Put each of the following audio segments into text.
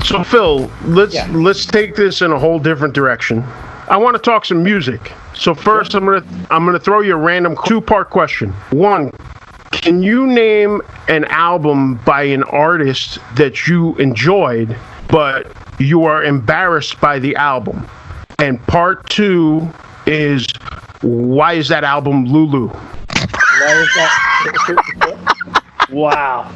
So Phil, let's take this in a whole different direction. I want to talk some music. So first, I'm gonna throw you a random 2-part question. One, can you name an album by an artist that you enjoyed, but you are embarrassed by the album? And part 2 is, why is that album Lulu? Why is that? Wow.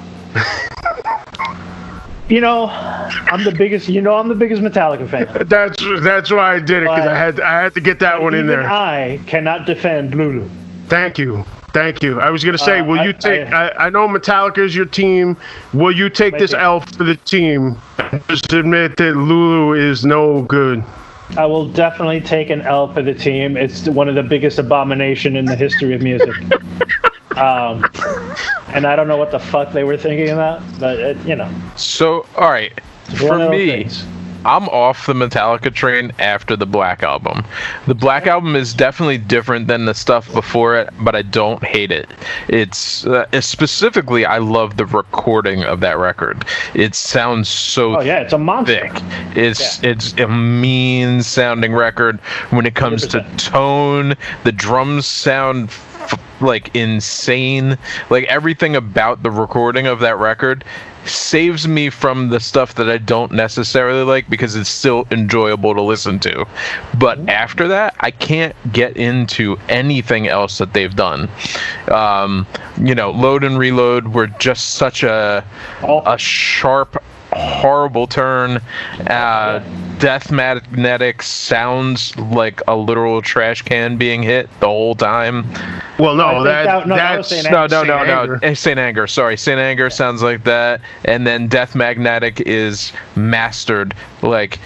I'm the biggest Metallica fan. That's why I did it, because I had to get that one in there. I cannot defend Lulu. Thank you. I was gonna say, will you take? I know Metallica is your team. Will you take this L for the team? Just admit that Lulu is no good. I will definitely take an L for the team. It's one of the biggest abomination in the history of music. And I don't know what the fuck they were thinking about, but So, all right, for me, I'm off the Metallica train after the Black Album. The Black Album is definitely different than the stuff before it, but I don't hate it. It's specifically, I love the recording of that record. It sounds so it's a monster. Thick. It's a mean sounding record. When it comes 100%. To tone, the drums sound like insane. Like everything about the recording of that record saves me from the stuff that I don't necessarily like, because it's still enjoyable to listen to. But after that, I can't get into anything else that they've done. Load and Reload were just such a sharp, horrible turn. Death Magnetic sounds like a literal trash can being hit the whole time. Well, no, that's Saint Anger. Sorry, Saint Anger sounds like that, and then Death Magnetic is mastered like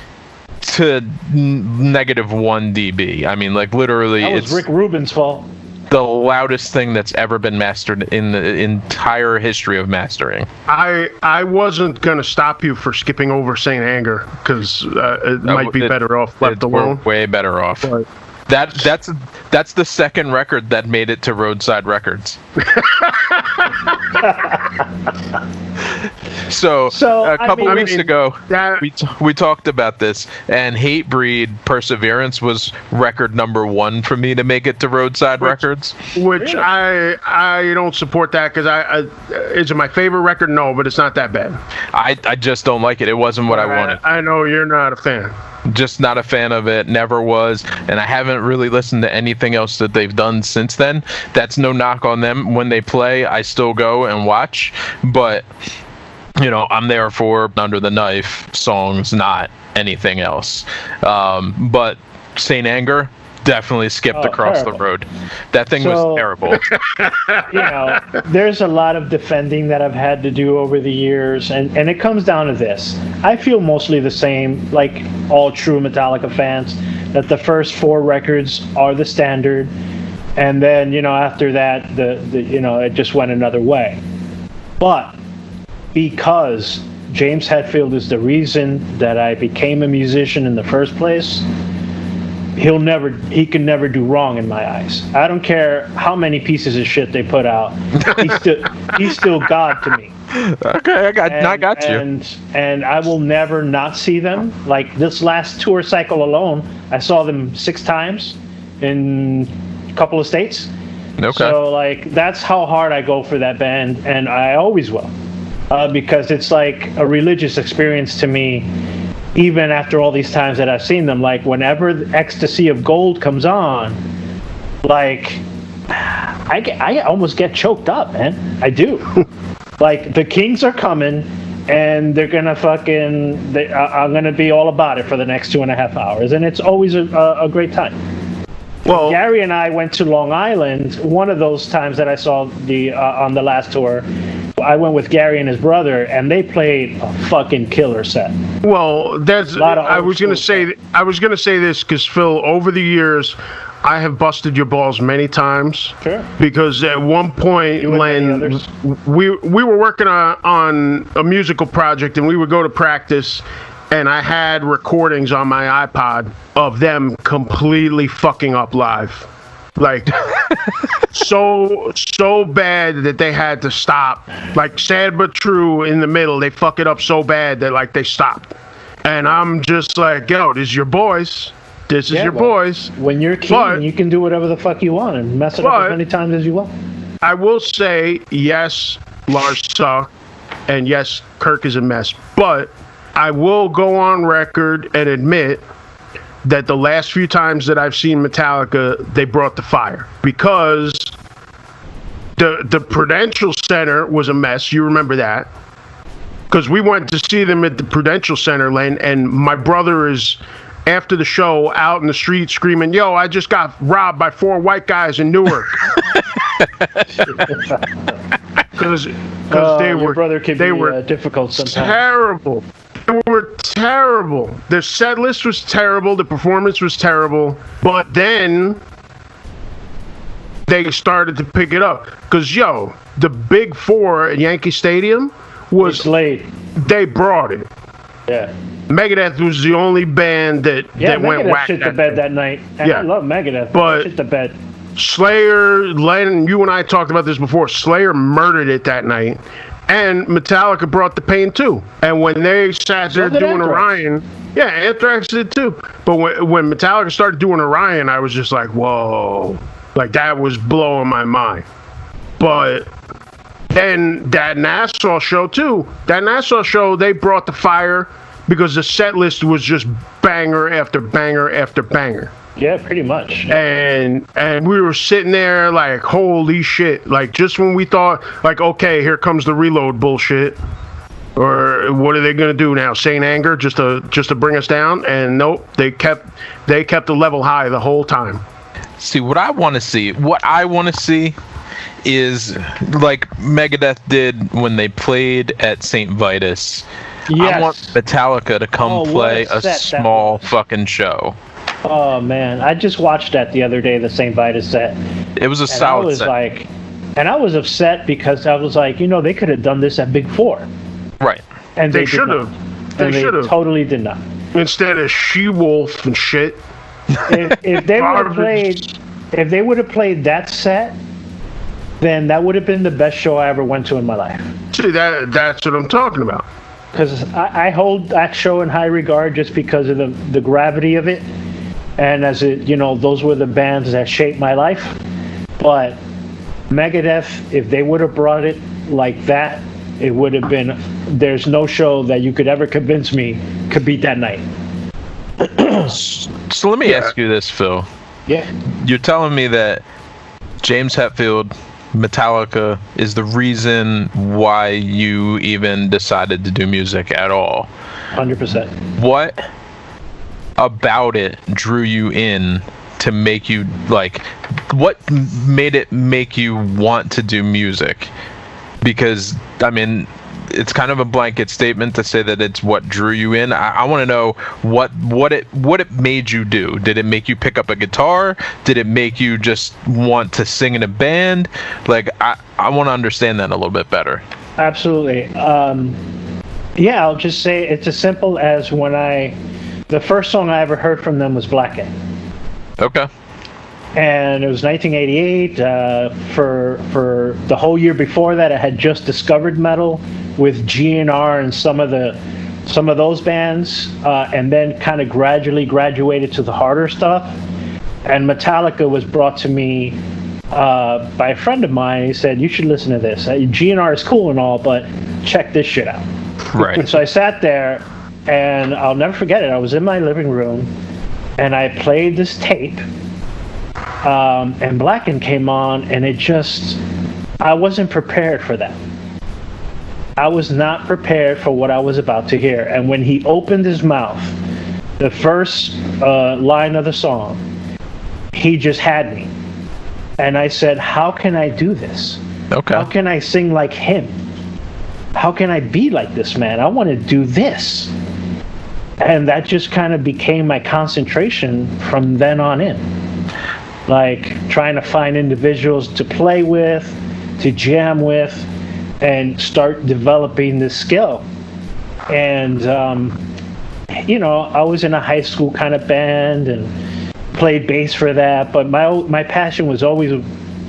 to -1 dB. I mean, like literally, that was Rick Rubin's fault. The loudest thing that's ever been mastered in the entire history of mastering. I wasn't going to stop you for skipping over Saint Anger, because it might be better off left alone. Way better off. Right. That's the second record that made it to Roadside Records. So a couple weeks ago, we talked about this, and Hatebreed Perseverance was record number 1 for me to make it to Roadside Records. Which really? I don't support that, because is it my favorite record? No, but it's not that bad. I just don't like it. It wasn't what I wanted. I know you're not a fan. Just not a fan of it, never was, and I haven't really listened to anything else that they've done since then. That's no knock on them. When they play, I still go and watch, but I'm there for Under the Knife songs, not anything else. But Saint Anger definitely skipped across the road. That thing was terrible. There's a lot of defending that I've had to do over the years, and it comes down to this. I feel mostly the same, like all true Metallica fans, that the first 4 records are the standard, and then after that it just went another way. But because James Hetfield is the reason that I became a musician in the first place, he can never do wrong in my eyes. I don't care how many pieces of shit they put out. He's still God to me. Okay, I got you. And I will never not see them. Like this last tour cycle alone, I saw them 6 times in a couple of states. Okay. So that's how hard I go for that band, and I always will, because it's like a religious experience to me. Even after all these times that I've seen them, like whenever the Ecstasy of Gold comes on, I almost get choked up, man. I do. Like the Kings are coming, and they're gonna I'm gonna be all about it for the next 2.5 hours, and it's always a great time. Well, Gary and I went to Long Island. One of those times that I saw on the last tour, I went with Gary and his brother, and they played a fucking killer set. Well, I was gonna say this because Phil, over the years, I have busted your balls many times. Sure. Because at one point, Len, we were working on a musical project, and we would go to practice, and I had recordings on my iPod of them completely fucking up live. Like, so bad that they had to stop. Like, sad but true in the middle. They fuck it up so bad that, like, they stopped. And I'm just like, yo, this is your boys. This is your boys. When you're king, you can do whatever the fuck you want and mess it up as many times as you want. I will say, yes, Lars sucked, and yes, Kirk is a mess. But I will go on record and admit that the last few times that I've seen Metallica, they brought the fire. Because the Prudential Center was a mess. You remember that. Because we went to see them at the Prudential Center, Len, and my brother is, after the show, out in the street screaming, yo, I just got robbed by 4 white guys in Newark. Because they were, brother can they be, were difficult sometimes. Terrible. They were terrible. Their set list was terrible. The performance was terrible. But then they started to pick it up. Because, yo, the Big Four at Yankee Stadium was late. They brought it. Yeah. Megadeth was the only band that went whack. Shit the bed that night. And I love Megadeth, but shit the bed. Slayer, Len, you and I talked about this before. Slayer murdered it that night. And Metallica brought the pain too. And when they sat there doing Orion, Anthrax did too. But when Metallica started doing Orion, I was just like, whoa. Like, that was blowing my mind. But then that Nassau show too. That Nassau show, they brought the fire because the set list was just banger after banger after banger. Yeah, pretty much. And we were sitting there like, holy shit. Like, just when we thought, like, okay, here comes the Reload bullshit. Or what are they going to do now? Saint Anger just to bring us down? And nope, they kept the level high the whole time. See, what I want to see is like Megadeth did when they played at St. Vitus. Yes. I want Metallica to come play a small fucking show. Oh man, I just watched that the other day, the St. Vitus set. It was a solid set. And I was upset because I was like, they could have done this at Big Four. Right. And they should have. They should have. Totally did not. Instead of She-Wolf and shit. If they would have played that set, then that would have been the best show I ever went to in my life. See, that's what I'm talking about. Because I hold that show in high regard just because of the gravity of it. And those were the bands that shaped my life. But Megadeth, if they would have brought it like that, it would have been, there's no show that you could ever convince me could beat that night. So let me ask you this, Phil. Yeah. You're telling me that James Hetfield, Metallica, is the reason why you even decided to do music at all? 100%. What about it drew you in to make you, like, what made it make you want to do music? Because, I mean, it's kind of a blanket statement to say that it's what drew you in. I want to know what it made you do. Did it make you pick up a guitar? Did it make you just want to sing in a band? Like, I want to understand that a little bit better. Absolutely. I'll just say it's as simple as the first song I ever heard from them was Blackened. Okay. And it was 1988. For the whole year before that, I had just discovered metal with GNR and some of those bands, and then kind of gradually graduated to the harder stuff. And Metallica was brought to me by a friend of mine. He said, "You should listen to this. GNR is cool and all, but check this shit out." Right. So I sat there, and I'll never forget it. I was in my living room, and I played this tape. And Blackened came on, and I wasn't prepared for that. I was not prepared for what I was about to hear. And when he opened his mouth, the first line of the song, he just had me. And I said, how can I do this? Okay. How can I sing like him? How can I be like this man? I want to do this. And that just kind of became my concentration from then on in. Like trying to find individuals to play with, to jam with, and start developing this skill. And, I was in a high school kind of band and played bass for that, but my passion was always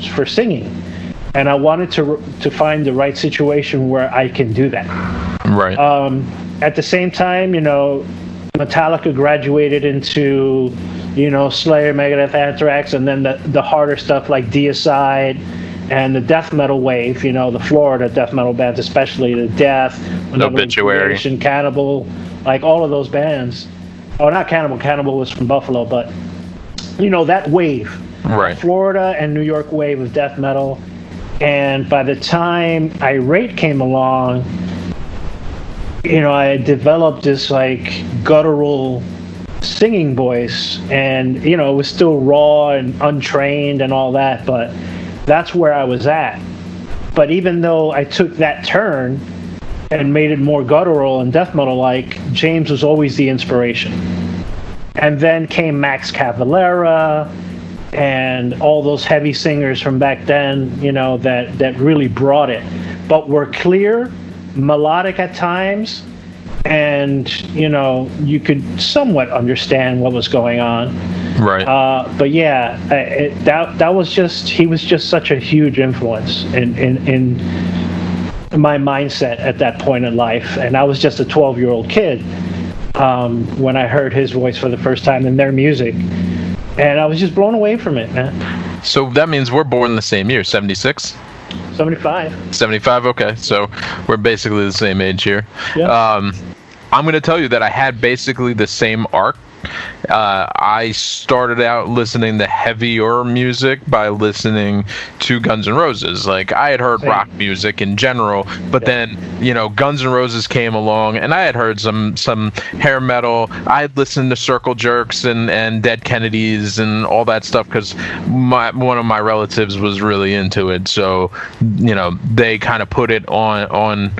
for singing, and I wanted to find the right situation where I can do that. Right. At the same time, Metallica graduated into, Slayer, Megadeth, Anthrax, and then the harder stuff like Deicide and the death metal wave, the Florida death metal bands, especially the Death, Obituary, Cannibal, like all of those bands. Oh, not Cannibal. Cannibal was from Buffalo, but that wave, right? Florida and New York wave of death metal. And by the time Irate came along, I developed this like guttural singing voice, and it was still raw and untrained and all that, but that's where I was at. But even though I took that turn and made it more guttural and death metal like, James was always the inspiration. And then came Max Cavalera and all those heavy singers from back then, that really brought it, but were clear, melodic at times, and you could somewhat understand what was going on. Right. But yeah, that was he was just such a huge influence in my mindset at that point in life, and I was just a 12-year-old kid when I heard his voice for the first time in their music, and I was just blown away from it, man. So that means we're born the same year, 76? 75. 75, okay. So we're basically the same age here. Yeah. I'm going to tell you that I had basically the same arc. I started out listening to heavier music by listening to Guns N' Roses. Like, I had heard rock music in general, but then, Guns N' Roses came along, and I had heard some hair metal. I had listened to Circle Jerks and Dead Kennedys and all that stuff because one of my relatives was really into it. So, they kind of put it on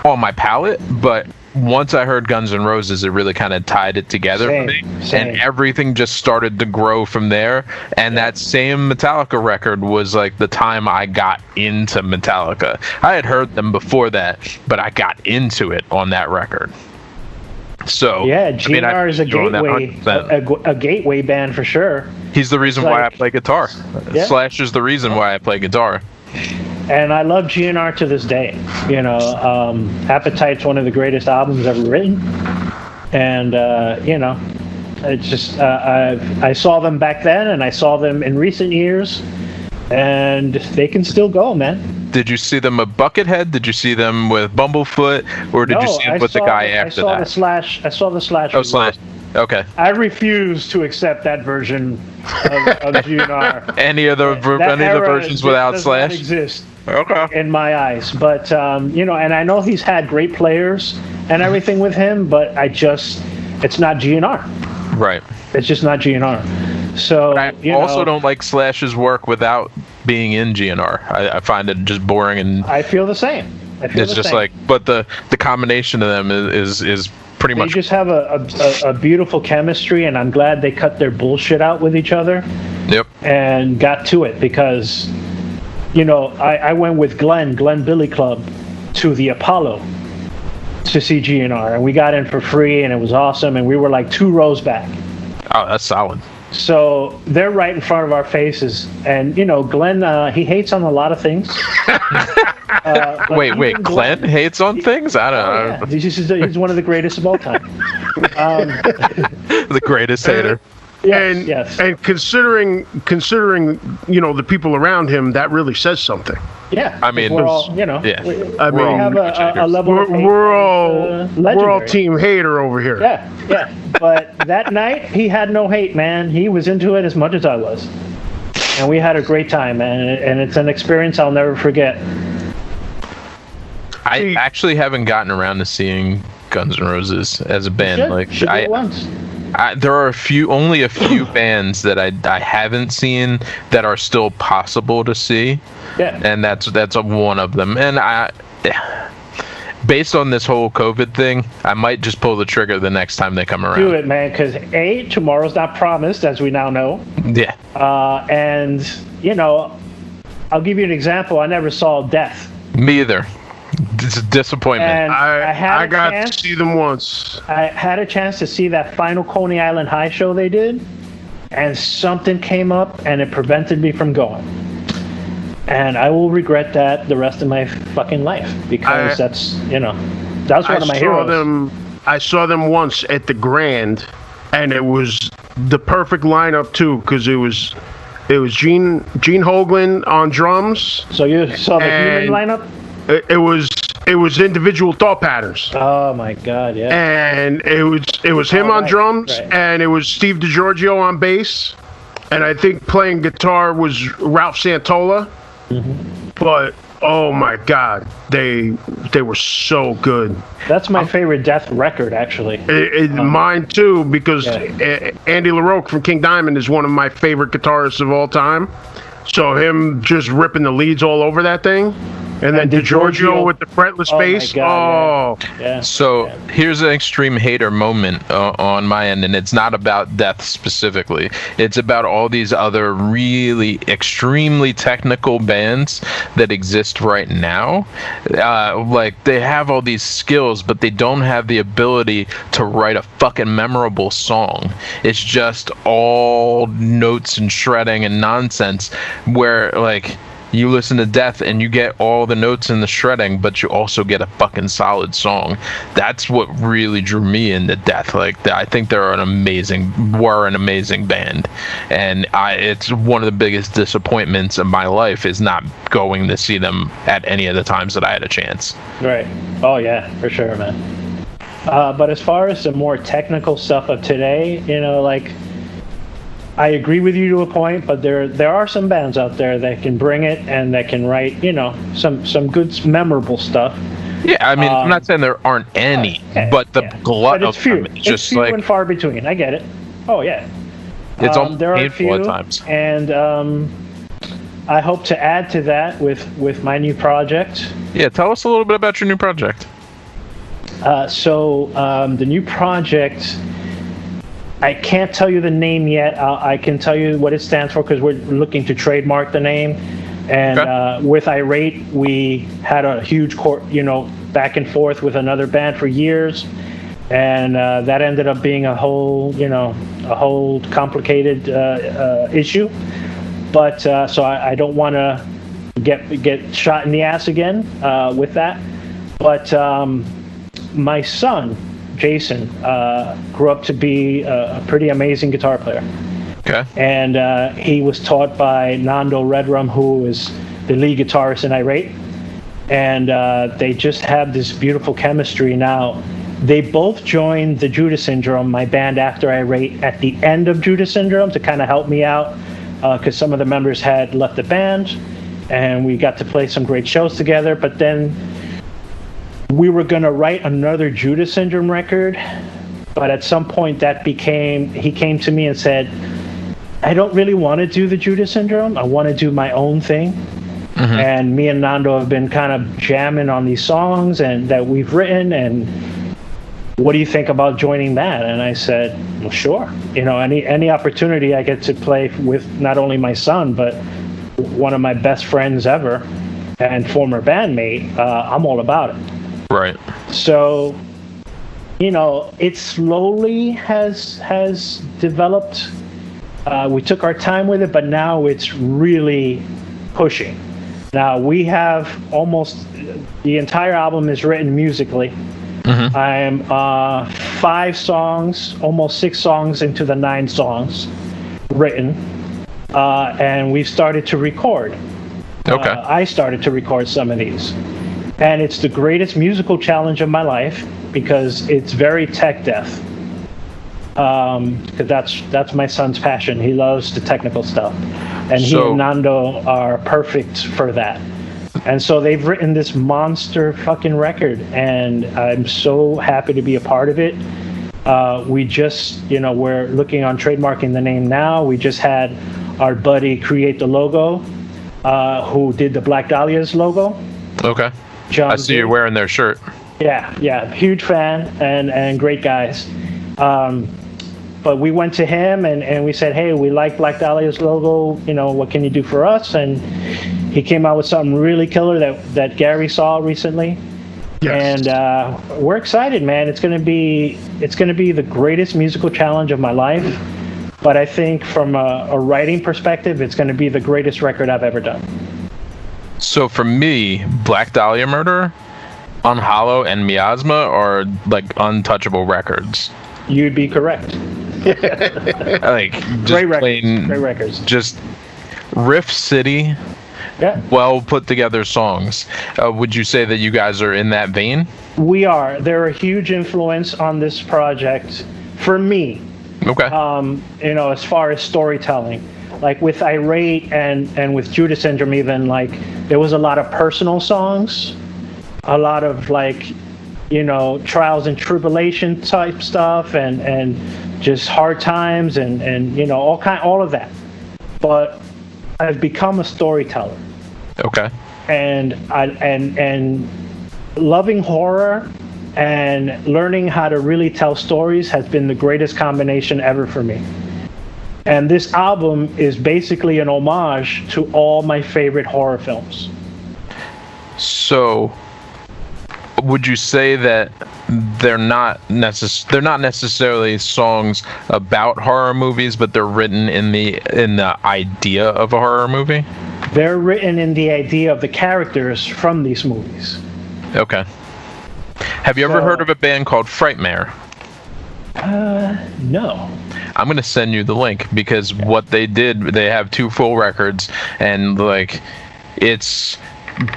my palate, but once I heard Guns N' Roses, it really kind of tied it together for me. And everything just started to grow from there. And that same Metallica record was like the time I got into Metallica. I had heard them before that, but I got into it on that record. So yeah, GNR is a gateway band for sure. He's the reason why I play guitar. Yeah. Slash is the reason why I play guitar. And I love GNR to this day. Appetite's one of the greatest albums ever written. And, it's just, I saw them back then, and I saw them in recent years, and they can still go, man. Did you see them at Buckethead? Did you see them with Bumblefoot? Or did you see them with the guy after that? I saw the Slash. Oh, Slash. Okay. I refuse to accept that version of GNR. Any of the versions without Slash? Does not exist. Okay. In my eyes, but and I know he's had great players and everything with him, but it's not GNR. Right. It's just not GNR. So but I also don't like Slash's work without being in GNR. I find it just boring, and I feel the same. It's just like, but the combination of them is pretty much. They just have a beautiful chemistry, and I'm glad they cut their bullshit out with each other. Yep. And got to it because. I went with Glenn Billy Club to the Apollo to see GNR, and we got in for free, and it was awesome, and we were like 2 rows back. Oh, that's solid. So they're right in front of our faces, and Glenn, he hates on a lot Wait, Glenn hates on things? I don't know. Yeah. He's one of the greatest of all time. The greatest hater. Yes. And considering the people around him, that really says something. Yeah, I mean, we're all we have a level of hate we're all legendary. team hater over here. Yeah. But that night he had no hate, man. He was into it as much as I was, and we had a great time, man. And it's an experience I'll never forget. I actually haven't gotten around to seeing Guns N' Roses as a band. Should do it once. There are only a few bands that I haven't seen that are still possible to see. Yeah. And that's one of them. And based on this whole COVID thing, I might just pull the trigger the next time they come around. Do it, man, because tomorrow's not promised, as we now know. Yeah. And I'll give you an example. I never saw Death. Me either. It's a disappointment. And I got to see them once. I had a chance to see that final Coney Island High show they did. and something came up and it prevented me from going. And I will regret that the rest of my fucking life, because that's one of my heroes. I saw them once at the Grand, and it was the perfect lineup too, because it was Gene Hoglan on drums. So you saw the human lineup? It was individual thought patterns. Oh my God, yeah. And it was him on drums, and it was Steve DiGiorgio on bass, and I think playing guitar was Ralph Santola. Mm-hmm. But oh my God, they were so good. That's my favorite Death record, actually. Mine too, because Andy LaRocque from King Diamond is one of my favorite guitarists of all time. So him just ripping the leads all over that thing. And then DiGiorgio with the fretless bass. Yeah. So here's an extreme hater moment on my end, and it's not about Death specifically. It's about all these other really extremely technical bands that exist right now. Like, they have all these skills, but they don't have the ability to write a fucking memorable song. It's just all notes and shredding and nonsense, where, like, you listen to Death and you get all the notes and the shredding, but you also get a fucking solid song. That's what really drew me into Death. Like, I think were an amazing band, and it's one of the biggest disappointments of my life is not going to see them at any of the times that I had a chance. Right. Oh yeah, for sure, man. But as far as the more technical stuff of today, like, I agree with you to a point, but there are some bands out there that can bring it and that can write, some good, memorable stuff. Yeah, I mean, I'm not saying there aren't any, but the glut of them is just few and far between. I get it. Oh yeah, it's almost there painful are a few, at times. And I hope to add to that with my new project. Yeah, tell us a little bit about your new project. So the new project, I can't tell you the name yet. I can tell you what it stands for, because we're looking to trademark the name. And with Irate, we had a huge court, back and forth with another band for years, and that ended up being a whole complicated issue. But so I don't want to get shot in the ass again with that. But my son, Jason, grew up to be a pretty amazing guitar player. Okay. And he was taught by Nando Redrum, who is the lead guitarist in Irate. And they just have this beautiful chemistry now. They both joined the Judas Syndrome, my band after Irate, at the end of Judas Syndrome to kind of help me out, because some of the members had left the band, and we got to play some great shows together. But then we were going to write another Judas Syndrome record, but at some point he came to me and said, I don't really want to do the Judas Syndrome. I want to do my own thing. Mm-hmm. And me and Nando have been kind of jamming on these songs and that we've written, and what do you think about joining that? And I said, well, sure. Any opportunity I get to play with not only my son, but one of my best friends ever and former bandmate, I'm all about it. Right. So, it slowly has developed. We took our time with it, but now it's really pushing. Now we have almost the entire album is written musically. Mm-hmm. I'm 5 songs, almost 6 songs into the 9 songs written, and we've started to record. Okay. I started to record some of these. And it's the greatest musical challenge of my life, because it's very tech death. Because that's my son's passion. He loves the technical stuff. And he and Nando are perfect for that. And so they've written this monster fucking record, and I'm so happy to be a part of it. We just, we're looking on trademarking the name now. We just had our buddy create the logo, who did the Black Dahlia's logo. Okay. John I see you're wearing their shirt. Yeah, huge fan and great guys. But we went to him and we said, hey, we like Black Dahlia's logo. What can you do for us? And he came out with something really killer that Gary saw recently. Yes. And we're excited, man. It's gonna be the greatest musical challenge of my life. But I think from a writing perspective, it's going to be the greatest record I've ever done. So for me, Black Dahlia Murder, Unhollow, and Miasma are like untouchable records. You'd be correct. Like just Great records. plain, Great records. just Riff City, Yeah. well put together songs. Would you say that you guys are in that vein? We are. They're a huge influence on this project for me. Okay. As far as storytelling, like with Irate and with Judas Syndrome, even like there was a lot of personal songs, a lot of like, trials and tribulation type stuff, and just hard times, and all of that. But I've become a storyteller. Okay. And loving horror and learning how to really tell stories has been the greatest combination ever for me. And this album is basically an homage to all my favorite horror films. So, would you say that they're not necessarily songs about horror movies, but they're written in the idea of a horror movie? They're written in the idea of the characters from these movies. Okay. Have you ever heard of a band called Frightmare? No. I'm going to send you the link because what they did, they have 2 full records, and like it's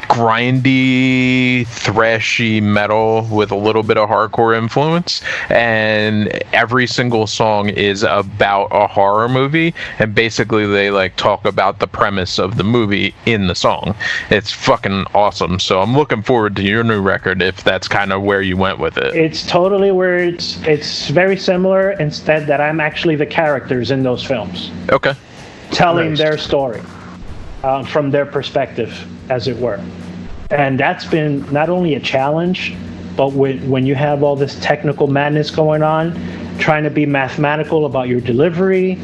grindy, thrashy metal with a little bit of hardcore influence, and every single song is about a horror movie, and basically they like talk about the premise of the movie in the song. It's fucking awesome. So I'm looking forward to your new record if that's kind of where you went with it. It's totally where it's very similar, instead that I'm actually the characters in those films. Okay. Telling their story from their perspective, as it were. And that's been not only a challenge, but when you have all this technical madness going on, trying to be mathematical about your delivery,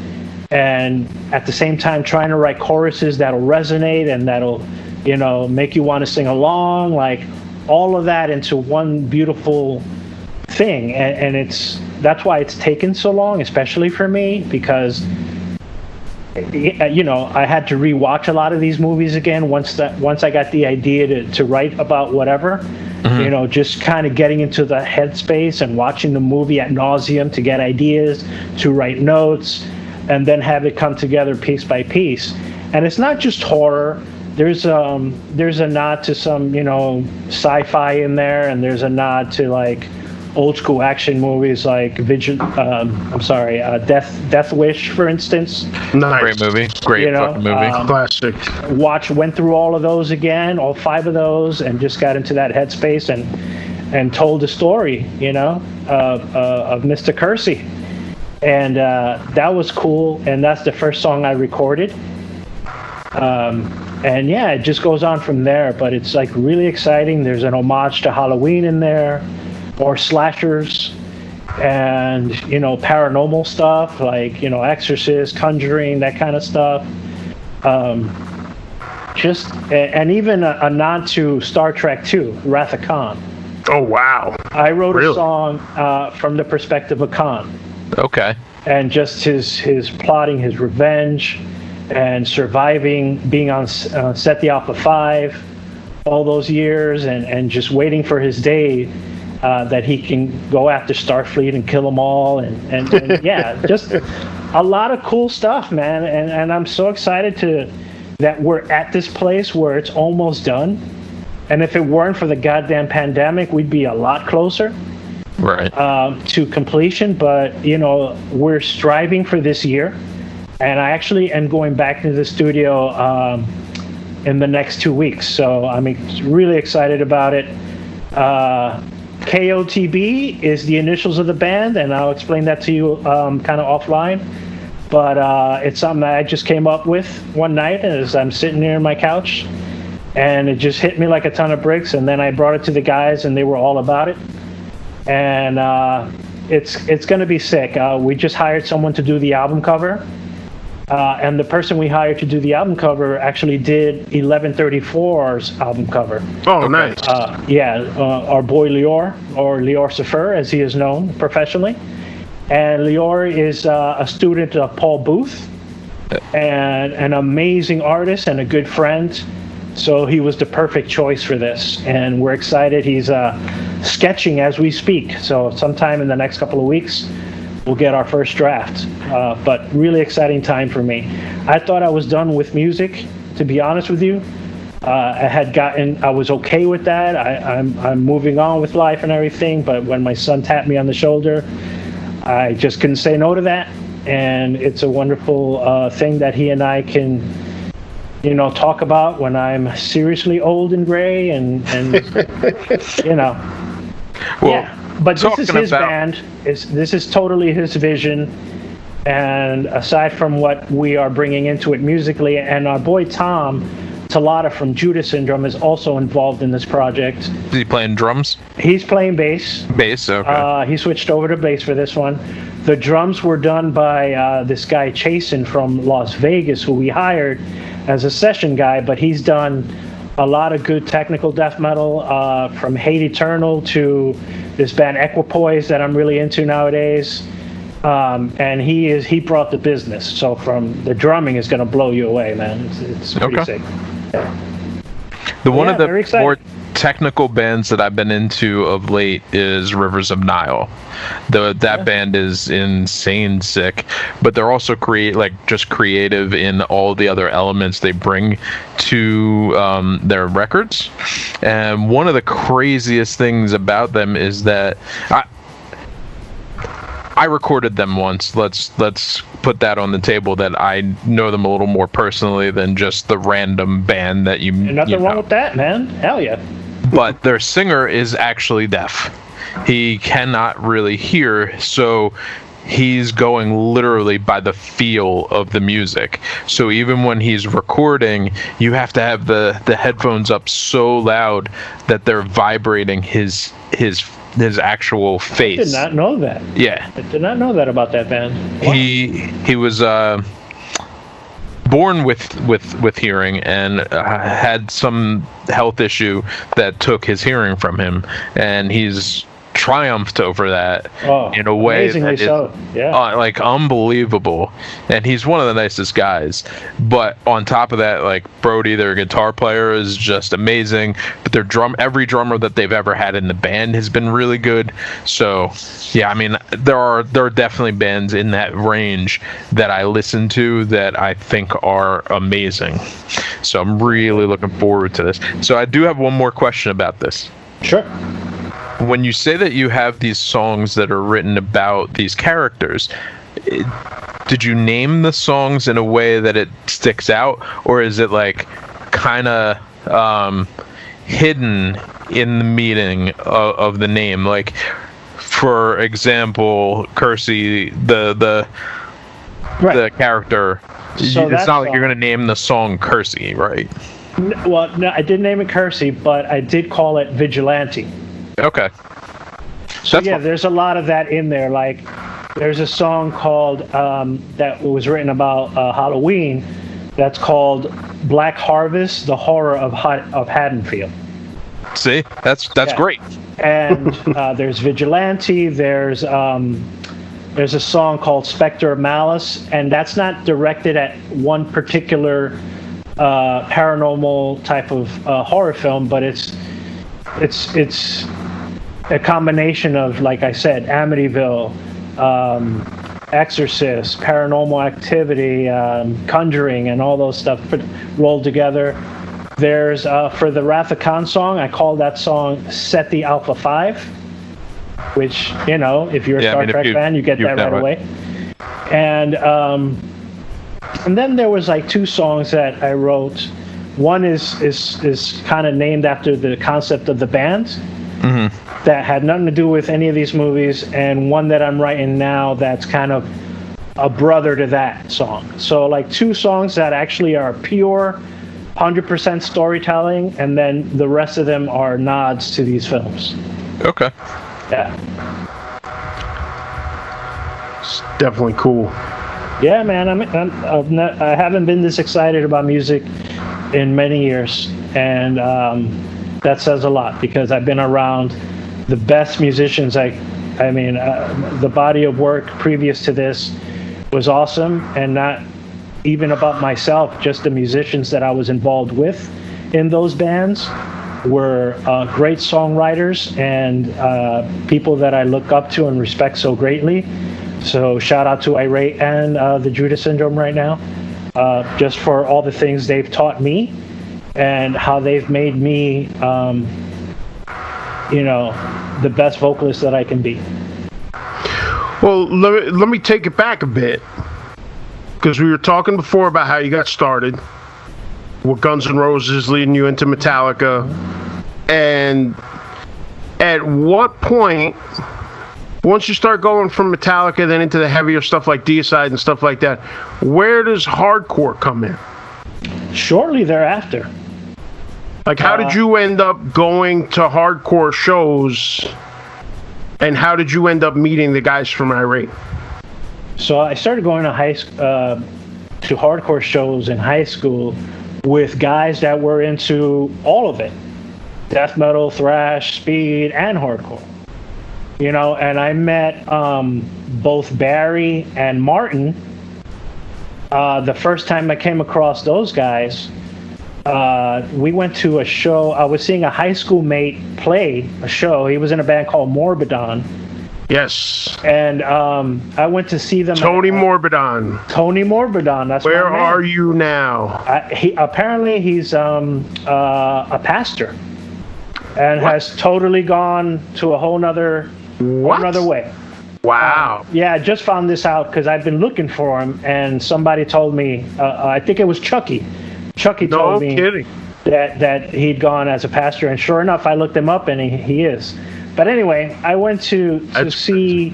and at the same time trying to write choruses that'll resonate and that'll, make you want to sing along, like all of that into one beautiful thing. And that's why it's taken so long, especially for me, because I had to rewatch a lot of these movies again once I got the idea to write about whatever. Mm-hmm. Just kind of getting into the headspace and watching the movie ad nauseum to get ideas, to write notes, and then have it come together piece by piece. And it's not just horror. There's a nod to some sci-fi in there, and there's a nod to like old school action movies like Death Wish, for instance. Nice. Great movie. Great fucking movie. Classic. Went through all of those again, all 5 of those, and just got into that headspace and told the story, of Mr. Kersey. And that was cool, and that's the first song I recorded. And yeah, it just goes on from there, but it's like really exciting. There's an homage to Halloween in there, or slashers, and paranormal stuff like Exorcist, Conjuring, that kind of stuff. And even a nod to Star Trek 2, Wrath of Khan. Oh wow! I wrote a song from the perspective of Khan. Okay. And just his plotting his revenge and surviving, being on Set the Alpha 5 all those years, and just waiting for his day that he can go after Starfleet and kill them all, and yeah, just a lot of cool stuff, man. And I'm so excited that we're at this place where it's almost done. And if it weren't for the goddamn pandemic, we'd be a lot closer, right, to completion. But we're striving for this year, and I actually am going back into the studio in the next 2 weeks. So I'm really excited about it. KOTB is the initials of the band, and I'll explain that to you kind of offline. But it's something that I just came up with one night as I'm sitting there on my couch, and it just hit me like a ton of bricks. And then I brought it to the guys, and they were all about it. And it's going to be sick. We just hired someone to do the album cover. And the person we hired to do the album cover actually did 1134's album cover. Oh, nice. Our boy Lior, or Lior Sefer, as he is known professionally. And Lior is a student of Paul Booth, and an amazing artist and a good friend. So he was the perfect choice for this, and we're excited. He's sketching as we speak. So sometime in the next couple of weeks, we'll get our first draft. But really exciting time for me. I thought I was done with music, to be honest with you. I was okay with that. I'm moving on with life and everything. But when my son tapped me on the shoulder, I just couldn't say no to that. And it's a wonderful thing that he and I can, talk about when I'm seriously old and gray and Well, yeah. But this is his band. This is totally his vision. And aside from what we are bringing into it musically, and our boy Tom Talata from Judah Syndrome is also involved in this project. Is he playing drums? He's playing bass. Bass, okay. He switched over to bass for this one. The drums were done by this guy Chasen from Las Vegas, who we hired as a session guy, but he's done a lot of good technical death metal, from Hate Eternal to this band Equipoise that I'm really into nowadays. And he brought the business. So from the drumming is going to blow you away, man. It's pretty sick. Yeah. One of the more technical bands that I've been into of late is Rivers of Nile. That band is insane sick, but they're also just creative in all the other elements they bring to their records. And one of the craziest things about them is that I recorded them once. Let's put that on the table, that I know them a little more personally than just the random band that you. And nothing wrong with that, man. Hell yeah. But their singer is actually deaf. He cannot really hear, so he's going literally by the feel of the music. So even when he's recording, you have to have the headphones up so loud that they're vibrating his actual face. I did not know that. Yeah. I did not know that about that band. Wow. He was born with hearing and had some health issue that took his hearing from him, and he's triumphed over that in a way that is unbelievable. And he's one of the nicest guys. But on top of that, Brody, their guitar player, is just amazing. But every drummer that they've ever had in the band has been really good. So yeah, I mean, there are definitely bands in that range that I listen to that I think are amazing. So I'm really looking forward to this. So I do have one more question about this. Sure. When you say that you have these songs that are written about these characters, did you name the songs in a way that it sticks out, or is it kind of hidden in the meaning of the name? For example, Kersey, the character. So it's not like you're going to name the song Kersey, right? Well, no, I didn't name it Kersey, but I did call it Vigilante. Okay. So there's a lot of that in there. There's a song called that was written about Halloween that's called Black Harvest: The Horror of Haddonfield. See, that's great. And there's Vigilante. There's a song called Spectre of Malice, and that's not directed at one particular paranormal type of horror film, but it's a combination of, like I said, Amityville, Exorcist, Paranormal Activity, Conjuring, and all those stuff rolled together. There's for the Wrath of Khan song, I call that song "Set the Alpha 5," which, if you're a Star Trek fan, you get that right away. And then there was two songs that I wrote. One is kind of named after the concept of the band. Mm-hmm. That had nothing to do with any of these movies, and one that I'm writing now that's kind of a brother to that song. So two songs that actually are pure 100% storytelling, and then the rest of them are nods to these films. Okay. Yeah. It's definitely cool. Yeah, man. I haven't been this excited about music in many years, and that says a lot, because I've been around the best musicians I mean, the body of work previous to this was awesome, and not even about myself, just the musicians that I was involved with in those bands were great songwriters and people that I look up to and respect so greatly. So shout out to Irate and the Judas Syndrome right now, just for all the things they've taught me and how they've made me, the best vocalist that I can be. Well, let me take it back a bit, because we were talking before about how you got started with Guns N' Roses leading you into Metallica, and at what point, once you start going from Metallica then into the heavier stuff like Deicide and stuff like that, where does hardcore come in? Shortly thereafter. Like, how did you end up going to hardcore shows, and how did you end up meeting the guys from Irate? So I started going to hardcore shows in high school with guys that were into all of it: death metal, thrash, speed, and hardcore. And I met both Barry and Martin. The first time I came across those guys, we went to a show. I was seeing a high school mate play a show. He was in a band called Morbidon. Yes. And I went to see them. Tony Morbidon. Tony Morbidon. That's where my man. are you now? Apparently he's a pastor, and has totally gone to a whole nother way. Wow. Yeah, I just found this out because I've been looking for him, and somebody told me. I think it was Chucky. Chucky told me that he'd gone as a pastor, and sure enough, I looked him up, and he is. But anyway, I went to see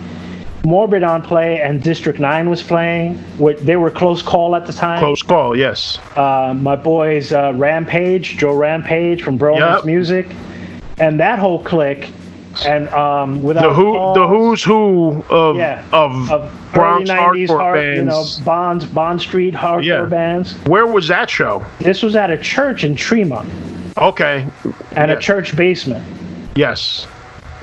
Morbidon play, and District 9 was playing. They were close call at the time. Close call, yes. My boys Rampage, Joe Rampage from Bromance Music, and that whole clique. And without the who's who of Bronx 90s hardcore bands, Bond Street hardcore bands. Where was that show? This was at a church in Tremont. Okay. At a church basement. Yes.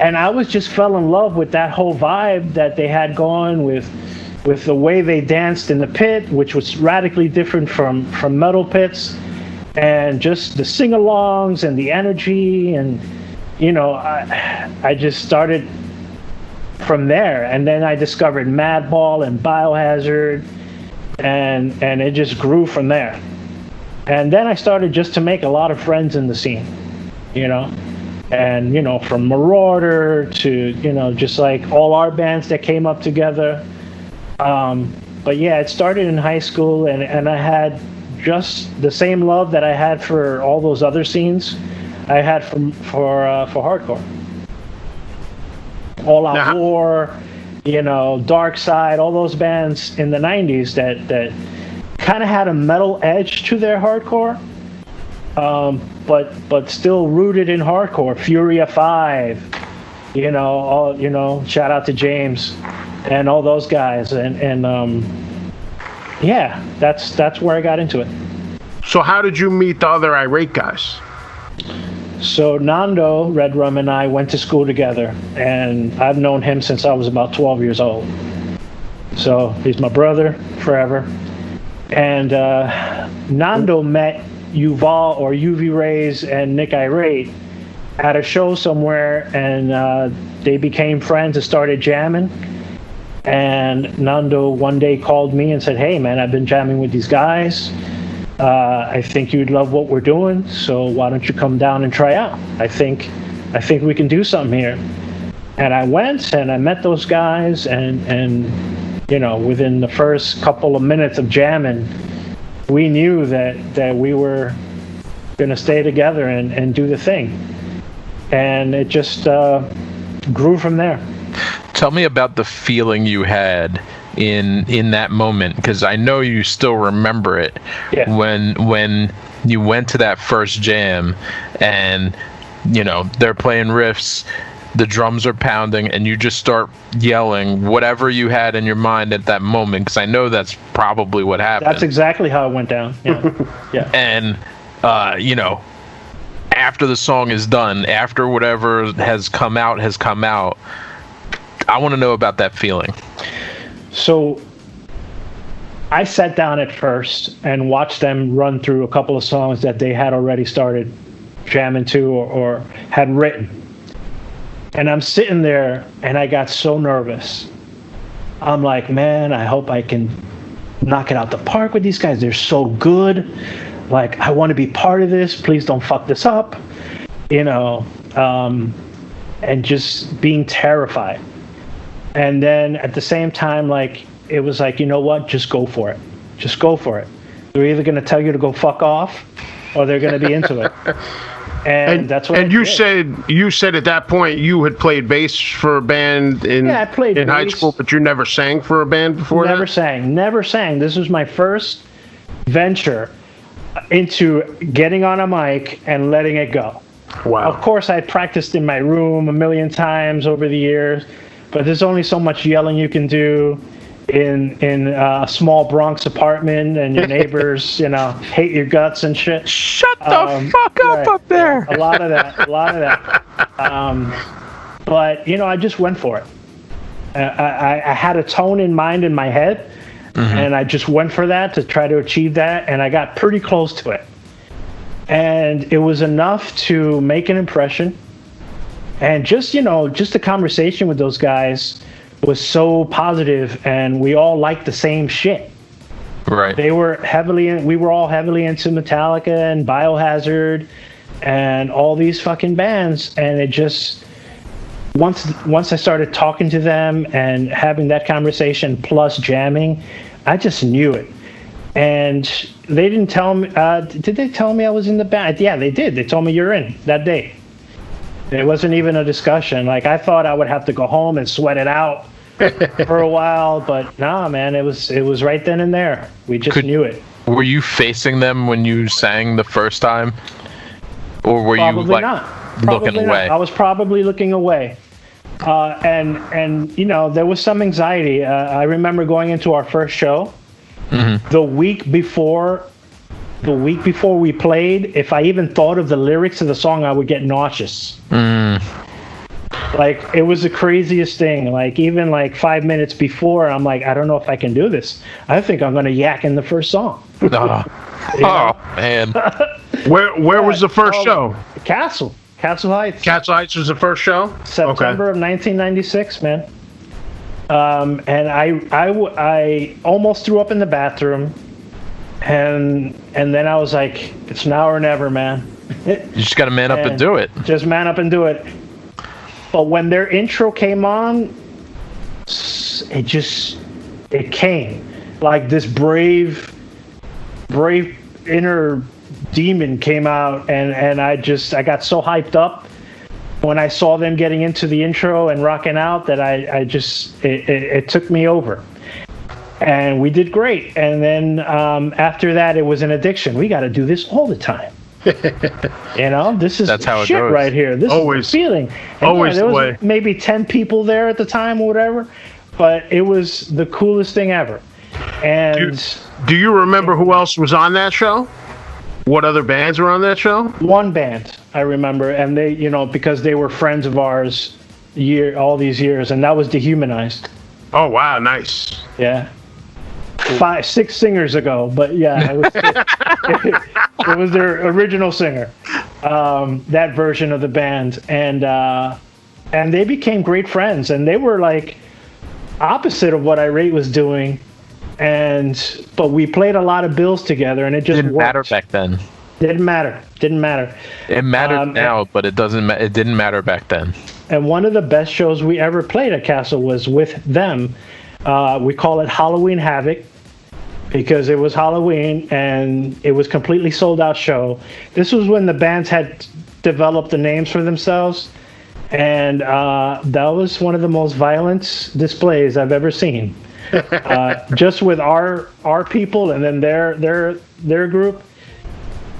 And I just fell in love with that whole vibe that they had going with the way they danced in the pit, which was radically different from metal pits, and just the sing-alongs and the energy, and I just started from there, and then I discovered Madball and Biohazard, and it just grew from there. And then I started just to make a lot of friends in the scene, and from Marauder to just like all our bands that came up together. But yeah, it started in high school, and I had just the same love that I had for all those other scenes I had for hardcore. All Out War, Dark Side, all those bands in the 90s that kind of had a metal edge to their hardcore, but still rooted in hardcore. Furia 5, shout out to James and all those guys, and that's where I got into it. So how did you meet the other Irate guys? So Nando Redrum and I went to school together, and I've known him since I was about 12 years old. So he's my brother forever. And Nando met Yuval or UV Rays and Nick Irate at a show somewhere, and they became friends and started jamming. And Nando one day called me and said, "Hey man, I've been jamming with these guys. I think you'd love what we're doing, so why don't you come down and try out? I think we can do something here." And I went and I met those guys, and within the first couple of minutes of jamming, we knew that we were going to stay together and do the thing. And it just grew from there. Tell me about the feeling you had in that moment, because I know you still remember it. Yeah. When you went to that first jam, and they're playing riffs, the drums are pounding, and you just start yelling whatever you had in your mind at that moment, because I know that's probably what happened. That's exactly how it went down. Yeah. Yeah. And after the song is done, after whatever has come out, I want to know about that feeling. So I sat down at first and watched them run through a couple of songs that they had already started jamming to or had written. And I'm sitting there and I got so nervous. I'm like, man, I hope I can knock it out the park with these guys. They're so good. Like, I want to be part of this. Please don't fuck this up. You know, and just being terrified. And then at the same time, like, it was like, you know what? Just go for it. Just go for it. They're either going to tell you to go fuck off or they're going to be into it. And that's what and you said at that point you had played bass for a band in high school, but you never sang for a band before never sang. This was my first venture into getting on a mic and letting it go. Wow. Of course, I practiced in my room a million times over the years, but there's only so much yelling you can do in a small Bronx apartment, and your neighbors, you know, hate your guts and shit. Shut the fuck up there. A lot of that. But, you know, I just went for it. I had a tone in mind in my head, and I just went for that to try to achieve that, and I got pretty close to it. And it was enough to make an impression. And just, you know, just the conversation with those guys was so positive, and we all liked the same shit. Right. We were all heavily into Metallica and Biohazard and all these fucking bands, and it just once I started talking to them and having that conversation plus jamming, I just knew it. And they didn't tell me, did they tell me I was in the band? Yeah, they did. They told me you're in that day. It wasn't even a discussion. Like, I thought I would have to go home and sweat it out for a while, but nah, man, it was right then and there. We just knew it. Were you facing them when you sang the first time? Or were Probably you like not. looking away? I was probably looking away. And you know, there was some anxiety. I remember going into our first show, the week before we played, if I even thought of the lyrics of the song, I would get nauseous. Like, it was the craziest thing. Like, even like 5 minutes before, I'm like, I don't know if I can do this. I think I'm going to yak in the first song. Oh, man. Where was the first show? Castle Heights. Castle Heights was the first show? September of 1996, man. And I almost threw up in the bathroom. And then I was like, it's now or never, man. You just got to man up and do it. Just man up and do it. But when their intro came on, it came. Like, this brave inner demon came out, and I got so hyped up when I saw them getting into the intro and rocking out that it took me over. And we did great. And then after that, it was an addiction. We got to do this all the time. You know, that's how shit goes. Right here. This is the feeling. And always there the was way. Maybe 10 people there at the time or whatever, but it was the coolest thing ever. And do you remember who else was on that show? What other bands were on that show? One band I remember, and they, you know, because they were friends of ours all these years, and that was Dehumanized. Oh wow, nice. Yeah. 6 singers ago, but yeah, it was their original singer, that version of the band, and they became great friends, and they were like opposite of what Irate was doing, but we played a lot of bills together, and it just didn't matter back then. Didn't matter. It mattered now, but it didn't matter back then. And one of the best shows we ever played at Castle was with them. We call it Halloween Havoc, because it was Halloween and it was completely sold out show. This was when the bands had developed the names for themselves, and that was one of the most violent displays I've ever seen. Just with our people and then their group.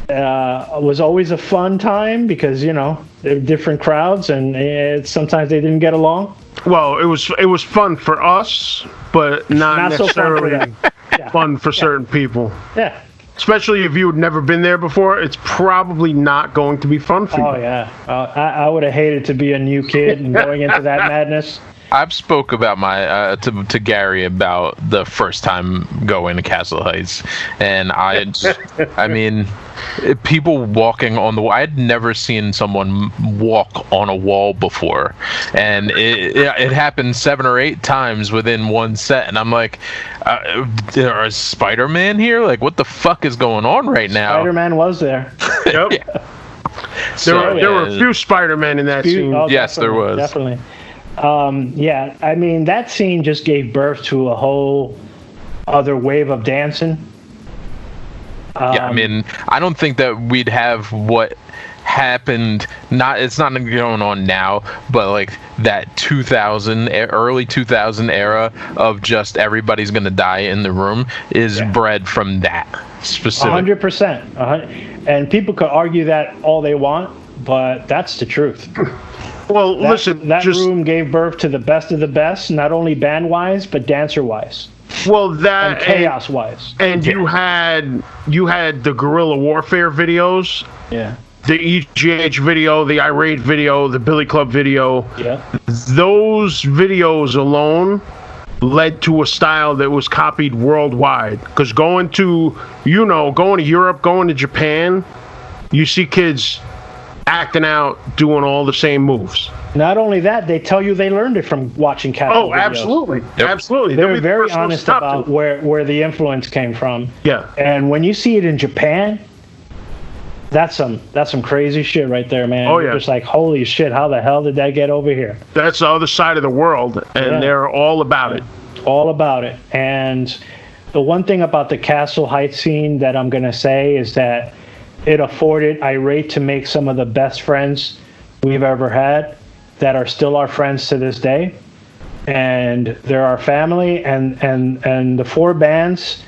It was always a fun time because, you know, they're different crowds, and sometimes they didn't get along. Well, it was fun for us, but not necessarily so fun for certain people. Yeah. Especially if you had never been there before, it's probably not going to be fun for you. Oh, yeah. I would have hated to be a new kid and going into that madness. I've spoke about my to Gary about the first time going to Castle Heights, and I mean, people walking on the wall. I had never seen someone walk on a wall before, and it happened 7 or 8 times within one set, and I'm like, is Spider-Man here? Like, what the fuck is going on right now? Spider-Man was there. Yep. Yeah. There were a few Spider-Men in that scene. Oh, yes, there was. Definitely. Yeah, I mean, that scene just gave birth to a whole other wave of dancing. Yeah, I mean, I don't think that we'd have what happened. It's not going on now, but like that early 2000 era of just everybody's gonna die in the room is bred from that specific. 100%. And people could argue that all they want, but that's the truth. Well, listen, that room gave birth to the best of the best, not only band-wise, but dancer-wise. Well, that and chaos-wise. And you had the guerrilla warfare videos. Yeah. The EGH video, the Irate video, the Billy Club video. Yeah. Those videos alone led to a style that was copied worldwide. Because going to Europe, going to Japan, you see kids acting out, doing all the same moves. Not only that, they tell you they learned it from watching Castle videos. Absolutely. Yep. Absolutely. They're very honest about where the influence came from. Yeah. And when you see it in Japan, that's some crazy shit right there, man. Oh, yeah. It's like, holy shit, how the hell did that get over here? That's the other side of the world, and they're all about it. All about it. And the one thing about the Castle Heights scene that I'm going to say is that it afforded Irate to make some of the best friends we've ever had that are still our friends to this day. And they're our family, and the 4 bands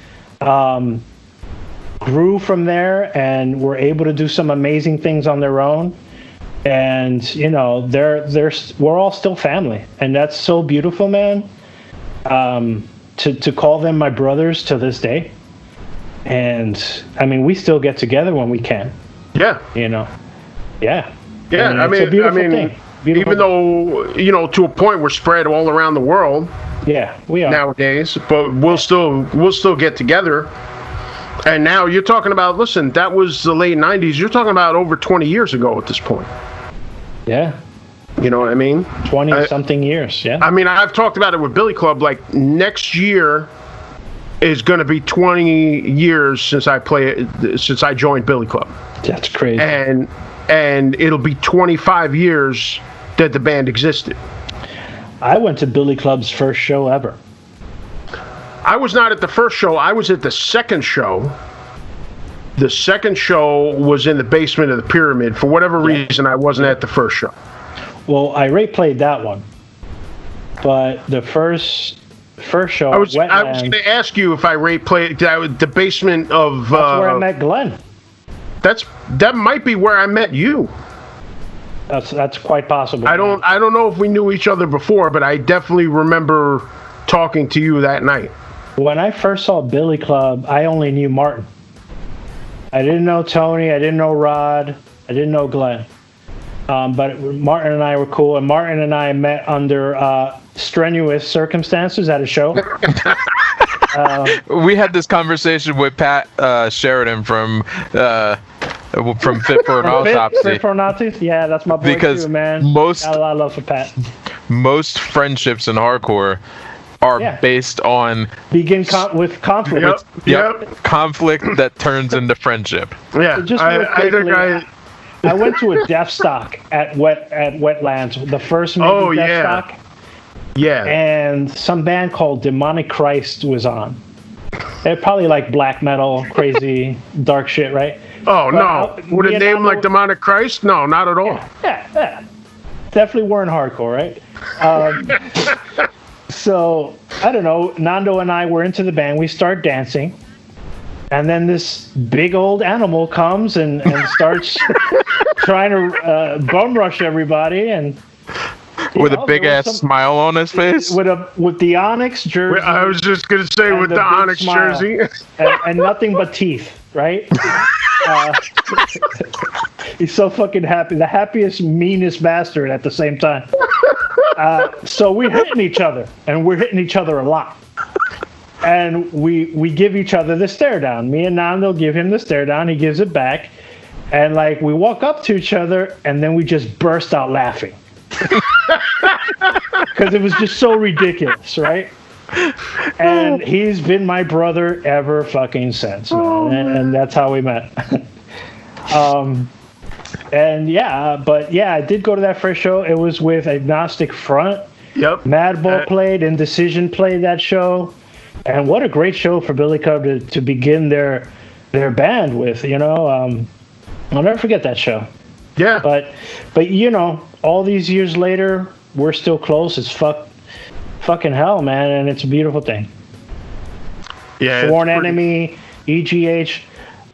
grew from there and were able to do some amazing things on their own. And, we're all still family. And that's so beautiful, man. To call them my brothers to this day. And I mean, we still get together when we can. Yeah. Yeah. Yeah. I mean, it's a beautiful thing. Even though, to a point we're spread all around the world. Yeah, we are nowadays, but we'll still get together. And now you're talking about, listen, that was the late 90s. You're talking about over 20 years ago at this point. Yeah. You know what I mean? 20-something years, yeah. I mean, I've talked about it with Billy Club. Like, next year is going to be 20 years since I joined Billy Club. That's crazy. And it'll be 25 years that the band existed. I went to Billy Club's first show ever. I was not at the first show. I was at the second show. The second show was in the basement of the Pyramid. For whatever reason, I wasn't at the first show. Well, Irate played that one. But the first show, I was going to ask you if Irate played the basement of... That's where I met Glenn. That might be where I met you. That's quite possible. I don't know if we knew each other before, but I definitely remember talking to you that night. When I first saw Billy Club, I only knew Martin. I didn't know Tony. I didn't know Rod. I didn't know Glenn. But Martin and I were cool, and Martin and I met under strenuous circumstances at a show. We had this conversation with Pat Sheridan from Fit for an Autopsy. Fit for an Autopsy? Yeah, that's my boy too, man. Got a lot of love for Pat. Most friendships in hardcore are based on with conflict. Yep. Conflict that turns into friendship. Yeah, I went to a Death Stock at Wetlands, the first Death Stock. Yeah. And some band called Demonic Christ was on. They're probably like black metal, crazy, dark shit, right? Oh, no. With a name like Demonic Christ? No, not at all. Yeah. Definitely weren't hardcore, right? So, I don't know. Nando and I were into the band. We start dancing. And then this big old animal comes and starts trying to bum rush everybody. And with a big ass smile on his face, with the Onyx jersey. I was just gonna say with the Onyx jersey, and nothing but teeth, right? He's so fucking happy, the happiest, meanest bastard at the same time. So we're hitting each other, and we're hitting each other a lot. And we give each other the stare down. Me and Nando give him the stare down. He gives it back. And like we walk up to each other, and then we just burst out laughing. Because it was just so ridiculous, right? And he's been my brother ever fucking since, man. And that's how we met. And I did go to that first show. It was with Agnostic Front. Yep. Madball played, Indecision played that show. And what a great show for Billy Cub to begin their band with, you know. I'll never forget that show. Yeah. But you know, all these years later, we're still close. It's fucking hell, man, and it's a beautiful thing. Yeah. Sworn Enemy, EGH,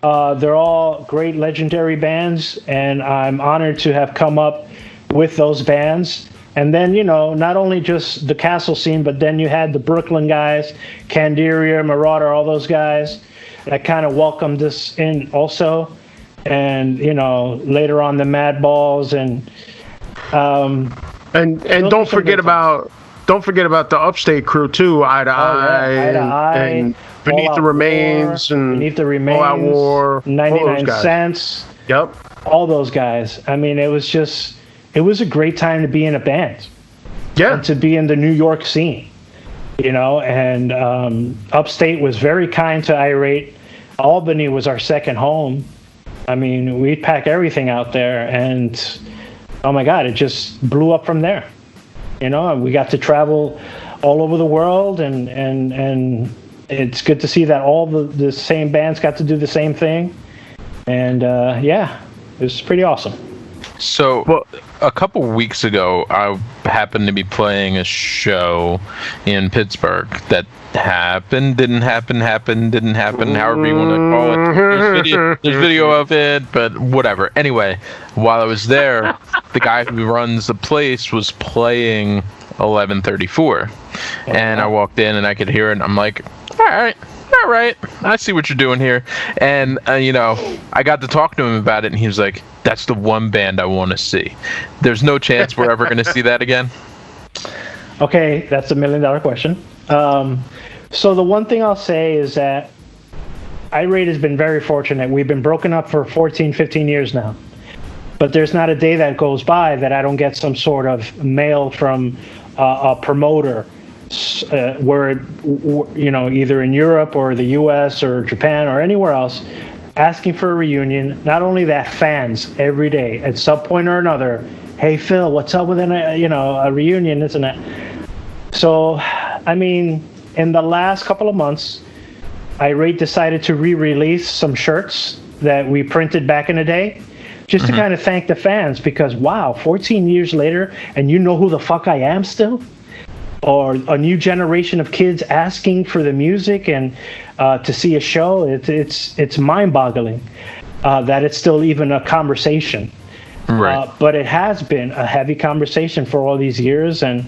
they're all great legendary bands, and I'm honored to have come up with those bands. And then, you know, not only just the Castle scene, but then you had the Brooklyn guys, Candiria, Marauder, all those guys that kind of welcomed us in also. And, you know, later on the Madballs and don't forget about the Upstate crew too, Eye to Eye, and Beneath the Remains, All Out War, 99 Cents. Yep. All those guys. I mean, it was a great time to be in a band. Yeah. And to be in the New York scene, you know, and Upstate was very kind to Irate. Albany was our second home. I mean, we'd pack everything out there, and oh my God, it just blew up from there. You know, we got to travel all over the world, and it's good to see that all the same bands got to do the same thing. And it was pretty awesome. So, a couple weeks ago, I happened to be playing a show in Pittsburgh that didn't happen, however you want to call it. There's video of it, but whatever. Anyway, while I was there, the guy who runs the place was playing 1134. And I walked in and I could hear it, and I'm like, all right, I see what you're doing here. And, I got to talk to him about it, and he was like, that's the one band I want to see. There's no chance we're ever going to see that again? Okay, that's $1 million question. So the one thing I'll say is that Irate has been very fortunate. We've been broken up for 14, 15 years now. But there's not a day that goes by that I don't get some sort of mail from a promoter where, either in Europe or the US or Japan or anywhere else, asking for a reunion. Not only that, fans every day at some point or another, hey Phil, what's up with a reunion, isn't it? So, I mean, in the last couple of months, Irate decided to re-release some shirts that we printed back in the day, just to kind of thank the fans, because wow, 14 years later, and you know who the fuck I am still? Or a new generation of kids asking for the music and to see a show. It's mind-boggling that it's still even a conversation. Right. But it has been a heavy conversation for all these years, and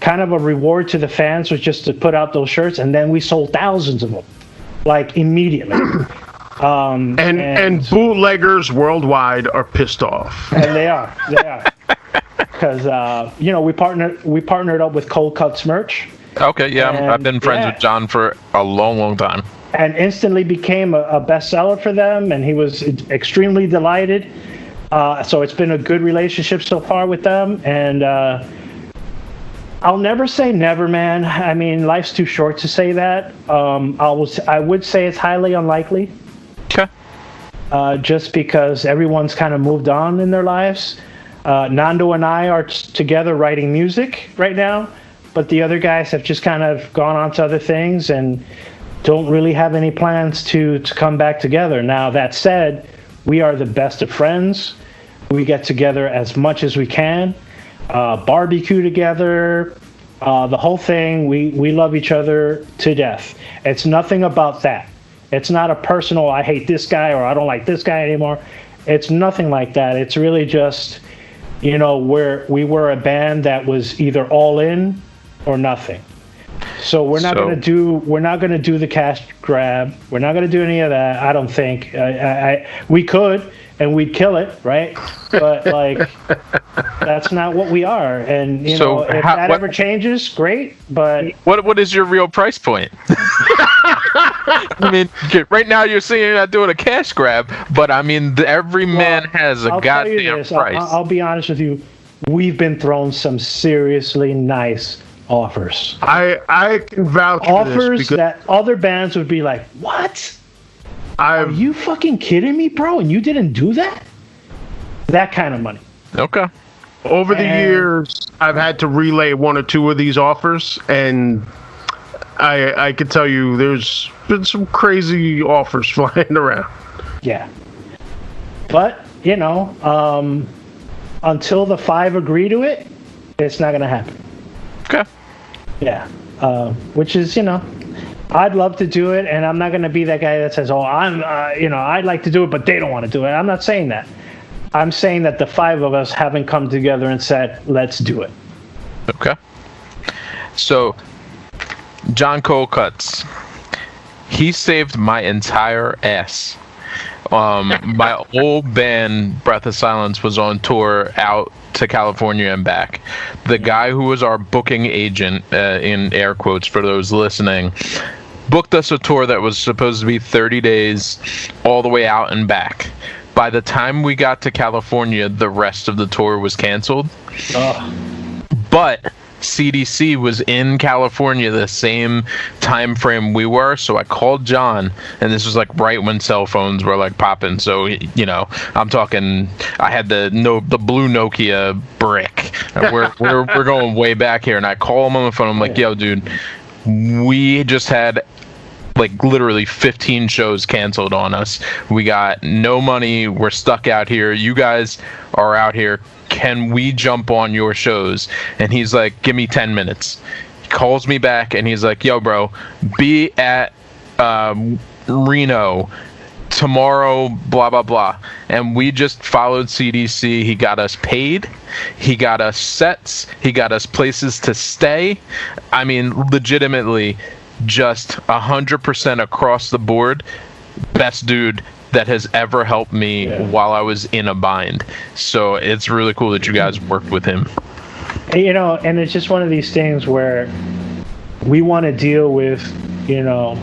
kind of a reward to the fans was just to put out those shirts, and then we sold thousands of them, like immediately. And bootleggers worldwide are pissed off. And they are. Because we partnered up with Cold Cuts Merch. Okay, yeah, I've been friends with John for a long time. And instantly became a bestseller for them, and he was extremely delighted. So it's been a good relationship so far with them, and I'll never say never, man. I mean, life's too short to say that. I would say it's highly unlikely. Okay. Just because everyone's kind of moved on in their lives. Nando and I are together writing music right now, but the other guys have just kind of gone on to other things and don't really have any plans to come back together. Now, that said, we are the best of friends. We get together as much as we can, barbecue together, the whole thing. We love each other to death. It's nothing about that. It's not a personal, I hate this guy or I don't like this guy anymore. It's nothing like that. It's really just, we were a band that was either all in or nothing. So we're not going to do the cash grab. We're not going to do any of that. I don't think. We could, and we'd kill it, right? But like, that's not what we are. And if that ever changes, great. But what is your real price point? I mean, right now you're saying you're not doing a cash grab, but I mean, every man has a goddamn price. I'll be honest with you. We've been thrown some seriously nice offers. I can vouch for this. Offers that other bands would be like, what? Are you fucking kidding me, bro? And you didn't do that? That kind of money. Okay. Over the years, I've had to relay one or two of these offers, and I could tell you there's been some crazy offers flying around. Yeah. But, until the 5 agree to it, it's not going to happen. Okay. Yeah. Which is, I'd love to do it, and I'm not going to be that guy that says, I'd like to do it, but they don't want to do it. I'm not saying that. I'm saying that the 5 of us haven't come together and said, let's do it. Okay. So, John Colecuts, he saved my entire ass. My old band, Breath of Silence, was on tour out to California and back. The guy who was our booking agent, in air quotes for those listening, booked us a tour that was supposed to be 30 days all the way out and back. By the time we got to California, the rest of the tour was canceled. But CDC was in California the same time frame we were, so I called John, and this was like right when cell phones were like popping. So I'm talking, I had the blue Nokia brick. We're going way back here, and I call him on the phone. I'm like, yo, dude, we just had like literally 15 shows canceled on us. We got no money. We're stuck out here. You guys are out here. Can we jump on your shows? And he's like, give me 10 minutes. He calls me back and he's like, yo, bro, be at Reno tomorrow, blah, blah, blah. And we just followed CDC. He got us paid. He got us sets. He got us places to stay. I mean, legitimately, just 100% across the board. Best dude that has ever helped me while I was in a bind. So it's really cool that you guys worked with him. And it's just one of these things where we want to deal with,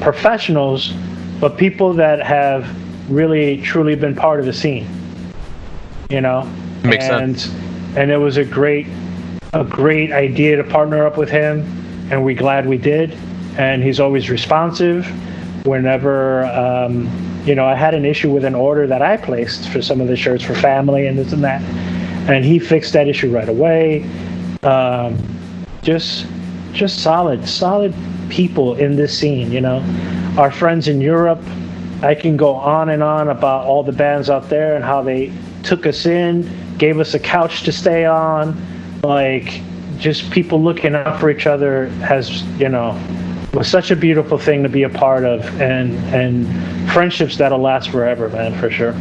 professionals, but people that have really, truly been part of the scene, Makes sense. And it was a great idea to partner up with him, and we're glad we did. And he's always responsive whenever, I had an issue with an order that I placed for some of the shirts for family and this and that. And he fixed that issue right away. Just solid people in this scene, Our friends in Europe, I can go on and on about all the bands out there and how they took us in, gave us a couch to stay on. Like, just people looking out for each other was such a beautiful thing to be a part of, and friendships that'll last forever, man, for sure.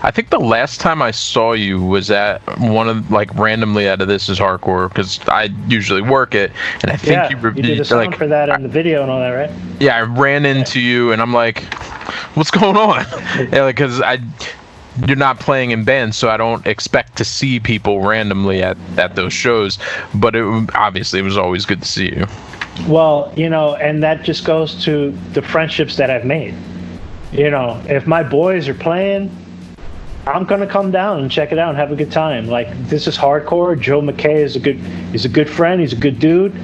I think the last time I saw you was at one of, like, randomly out of This Is Hardcore, because I usually work it, and I think you did a sound for that in the video and all that, right? Yeah, I ran into you, and I'm like, what's going on? Because you're not playing in bands, so I don't expect to see people randomly at those shows, but obviously it was always good to see you. Well, and that just goes to the friendships that I've made. If my boys are playing, I'm gonna come down and check it out and have a good time. Like, This Is Hardcore. Joe McKay is a good friend. He's a good dude,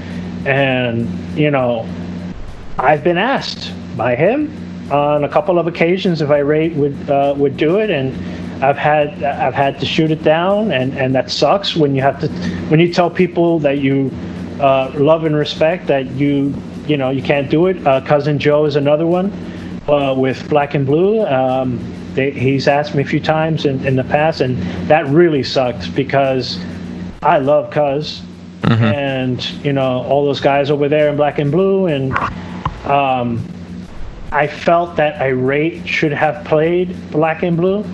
and I've been asked by him on a couple of occasions if I would do it, and I've had to shoot it down, and that sucks when you tell people that you love and respect that you can't do it. Cousin Joe is another one with Black and Blue. He's asked me a few times in the past, and that really sucked because I love Cuz and all those guys over there in Black and Blue, and I felt that Irate should have played Black and Blue.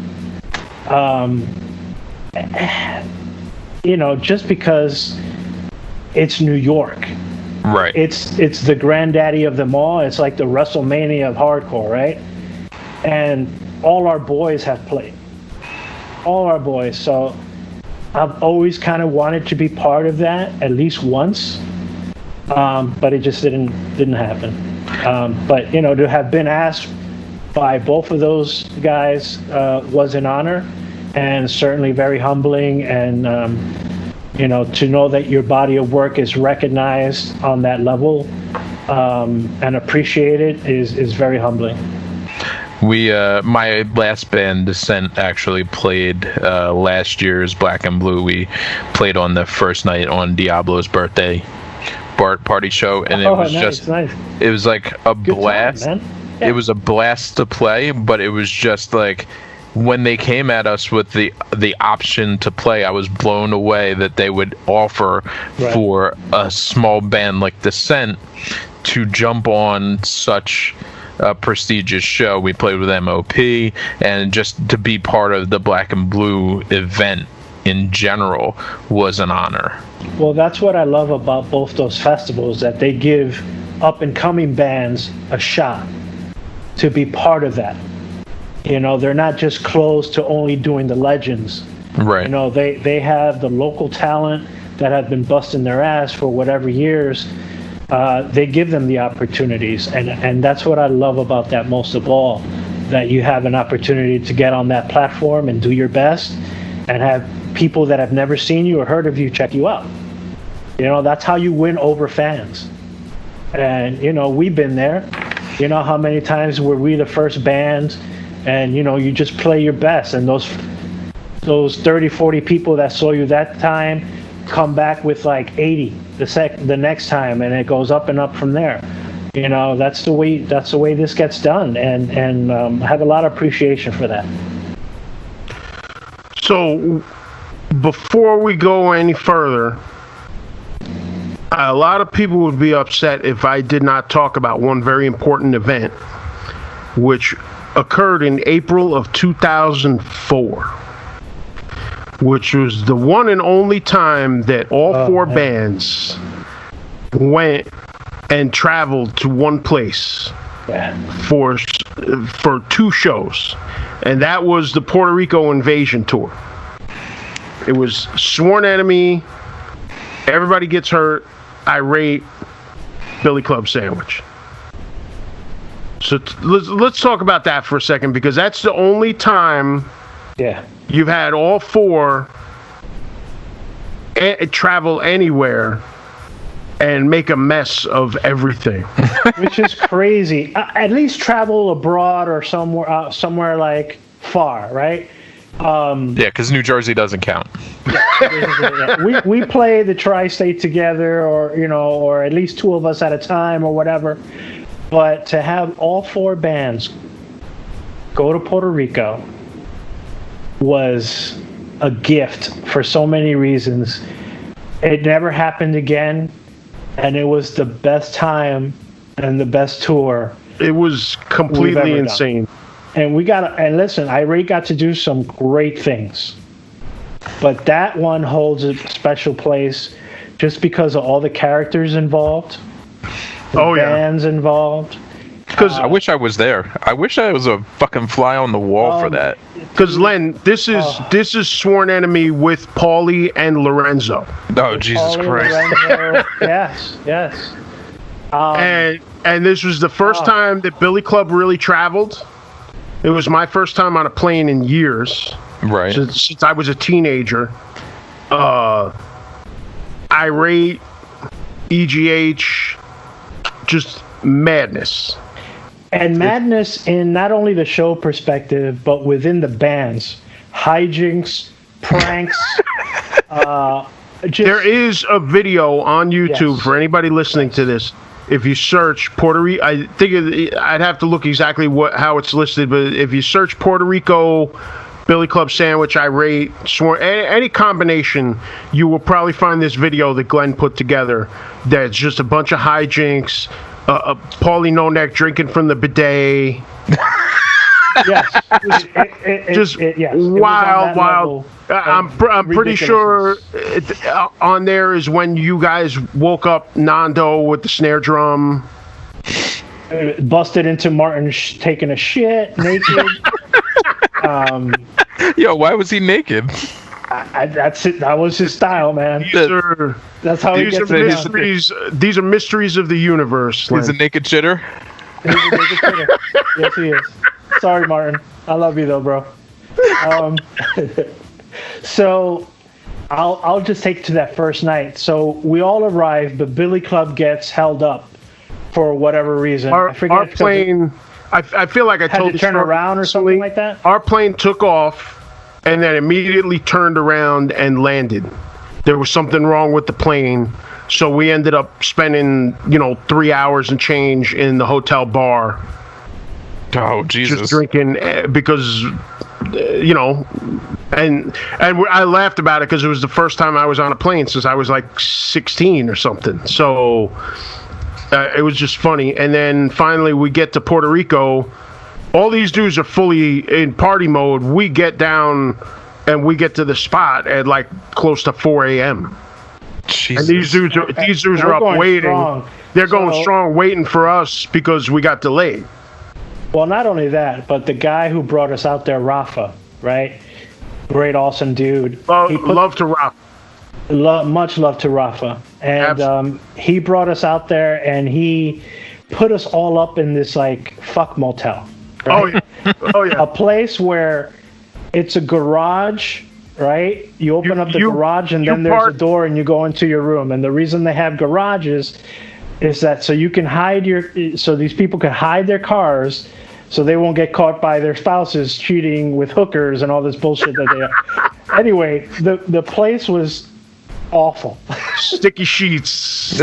Just because it's New York, Right. It's the granddaddy of them all. It's like the WrestleMania of hardcore, right? And all our boys have played. All our boys. So I've always kind of wanted to be part of that at least once, but it just didn't happen. But to have been asked by both of those guys was an honor, and certainly very humbling. And to know that your body of work is recognized on that level and appreciated is very humbling. We, my last band, Descent, actually played last year's Black and Blue. We played on the first night on Diablo's birthday party show, and it was nice. It was like a good blast. Time, man. Yeah. It was a blast to play, but it was just like when they came at us with the option to play, I was blown away that they would offer for a small band like Descent to jump on such a prestigious show. We played with MOP, and just to be part of the Black and Blue event in general was an honor. Well, that's what I love about both those festivals, that they give up and coming bands a shot to be part of that. They're not just closed to only doing the legends. Right. They have the local talent that have been busting their ass for whatever years. They give them the opportunities, and that's what I love about that most of all, that you have an opportunity to get on that platform and do your best and have people that have never seen you or heard of you check you out. That's how you win over fans. And we've been there. How many times were we the first band, and you just play your best, and those 30-40 people that saw you that time come back with like 80 the next time, and it goes up and up from there. That's the way this gets done, and I have a lot of appreciation for that. So before we go any further, a lot of people would be upset if I did not talk about one very important event, which occurred in April of 2004, which was the one and only time that all four bands went and traveled to one place for 2 shows, and that was the Puerto Rico Invasion Tour. It was Sworn Enemy, Everybody Gets Hurt, Irate, Billy Club Sandwich. So let's talk about that for a second, because that's the only time you've had all 4 travel anywhere and make a mess of everything. Which is crazy. At least travel abroad or somewhere like far, right? Because New Jersey doesn't count. We play the tri-state together, or at least 2 of us at a time, or whatever. But to have all 4 bands go to Puerto Rico was a gift for so many reasons. It never happened again, and it was the best time and the best tour. It was completely insane. And listen, Irate got to do some great things, but that one holds a special place just because of all the characters involved, the bands involved. Because I wish I was there. I wish I was a fucking fly on the wall for that. Because Len, this is Sworn Enemy with Paulie and Lorenzo. Oh, Jesus Christ! Lorenzo, yes. And this was the first time that Billy Club really traveled. It was my first time on a plane in years. Right. Since I was a teenager. Irate, EGH, just madness. And madness in not only the show perspective, but within the bands. Hijinks, pranks. There is a video on YouTube for anybody listening to this. If you search Puerto Rico, I think I'd have to look exactly how it's listed, but if you search Puerto Rico, Billy Club Sandwich, Irate, Sworn, any combination, you will probably find this video that Glenn put together. That's just a bunch of hijinks. Paulie No Neck drinking from the bidet. Yes. Yes. Wild. I'm pretty sure on there is when you guys woke up Nando with the snare drum. Busted into Martin taking a shit naked. Yo, why was he naked? That's it. That was his style, man. That's how he gets mysteries. These are mysteries of the universe. He's a naked shitter. He's a naked shitter. Yes, he is. Sorry, Martin. I love you though, bro. So I'll just take to that first night. So we all arrive, but Billy Club gets held up for whatever reason. Our plane. I feel like I told you to turn around or something like that. Our plane took off and then immediately turned around and landed. There was something wrong with the plane, so we ended up spending 3 hours and change in the hotel bar. Oh, Jesus! Just drinking because and I laughed about it because it was the first time I was on a plane since I was like 16 or something. So it was just funny. And then finally we get to Puerto Rico. All these dudes are fully in party mode. We get down and we get to the spot at like close to 4 a.m. Jesus. And these dudes are up waiting. Strong. They're going strong, waiting for us because we got delayed. Well, not only that, but the guy who brought us out there, Rafa, right? Great, awesome dude. Love to Rafa. Much love to Rafa. And he brought us out there and he put us all up in this like fuck motel. Right? Oh yeah. A place where it's a garage, right? You open up the garage and then there's a door and you go into your room. And the reason they have garages is that so you can hide so these people can hide their cars so they won't get caught by their spouses cheating with hookers and all this bullshit that they have. Anyway, the place was awful. Sticky sheets.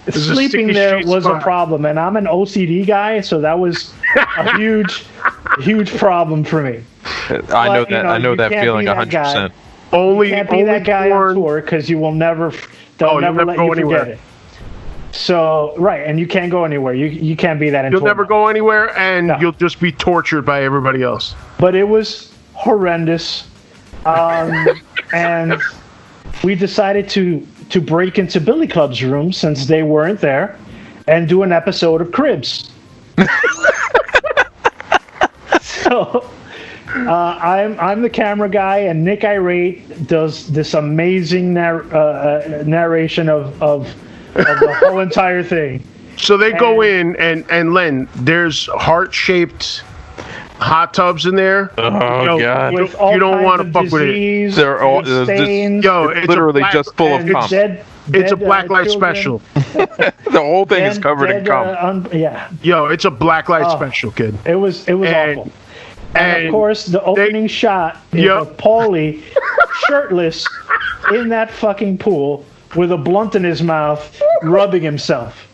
Sleeping there was a problem, and I'm an OCD guy, so that was a huge problem for me. I know that feeling 100%. You can't be that guy on tour because you will never. They'll never let you forget it. So and you can't go anywhere. You can't be that. You'll never go anywhere, and you'll just be tortured by everybody else. But it was horrendous, and we decided to break into Billy Club's room since they weren't there, and do an episode of Cribs. So I'm the camera guy, and Nick Irate does this amazing narration of the whole entire thing. So they go in, and Len, there's heart-shaped hot tubs in there. Oh God! You don't want to fuck with it. They're all stains. it's literally just full of cum. It's a Black Light special. The whole thing is covered in cum. It's a Black Light special, kid. It was awful. And of course, the opening shot is of Paulie shirtless in that fucking pool with a blunt in his mouth, rubbing himself.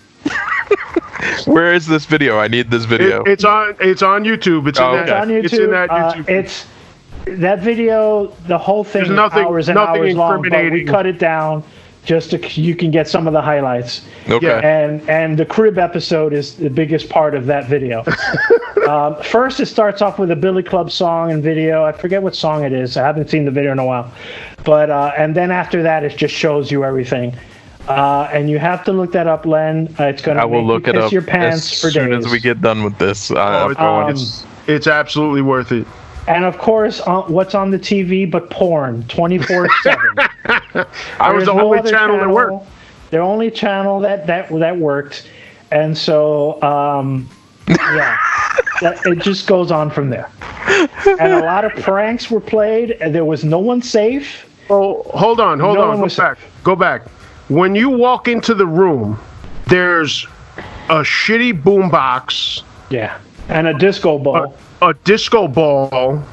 Where is this video? I need this video. It's on YouTube. It's on YouTube. It's in that YouTube. That video. The whole thing is hours and hours long, but we cut it down just you can get some of the highlights. Okay. And the Crib episode is the biggest part of that video. First, it starts off with a Billy Club song and video. I forget what song it is. I haven't seen the video in a while. But and then after that, it just shows you everything. And you have to look that up, Len. It's going to make you piss your pants for days. As soon as we get done with this. It's absolutely worth it. And of course, what's on the TV but porn 24/7. I was the only channel that worked. The only channel that worked, and so it just goes on from there. And a lot of pranks were played, and there was no one safe. Oh, hold on. Go back. When you walk into the room, there's a shitty boombox. Yeah, and a disco ball. A disco ball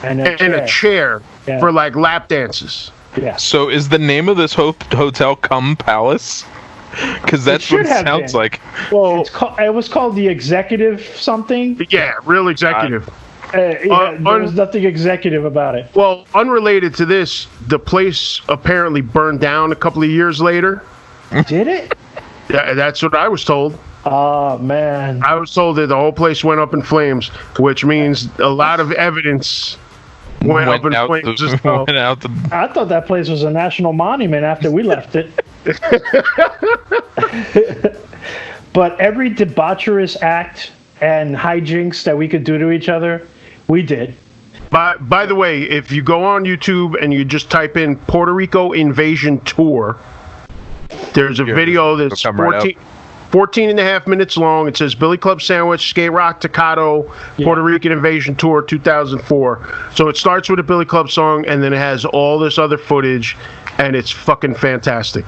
and a chair for like lap dances. Yeah. So is the name of this hotel Cum Palace? Because that's what it sounds like. Well, it was called the Executive something. Yeah, real executive. There was nothing executive about it. Well, unrelated to this, the place apparently burned down a couple of years later. Did it? Yeah, that's what I was told. Oh man. I was told that the whole place went up in flames, which means a lot of evidence went up in flames as well. I thought that place was a national monument after we left it. But every debaucherous act and hijinks that we could do to each other, we did. By the way, if you go on YouTube and you just type in Puerto Rico Invasion Tour, there's a video that's 14 and a half minutes long. It says Billy Club Sandwich, Skate Rock Tocado, Puerto Rican Invasion Tour 2004. So it starts with a Billy Club song, and then it has all this other footage, and it's fucking fantastic.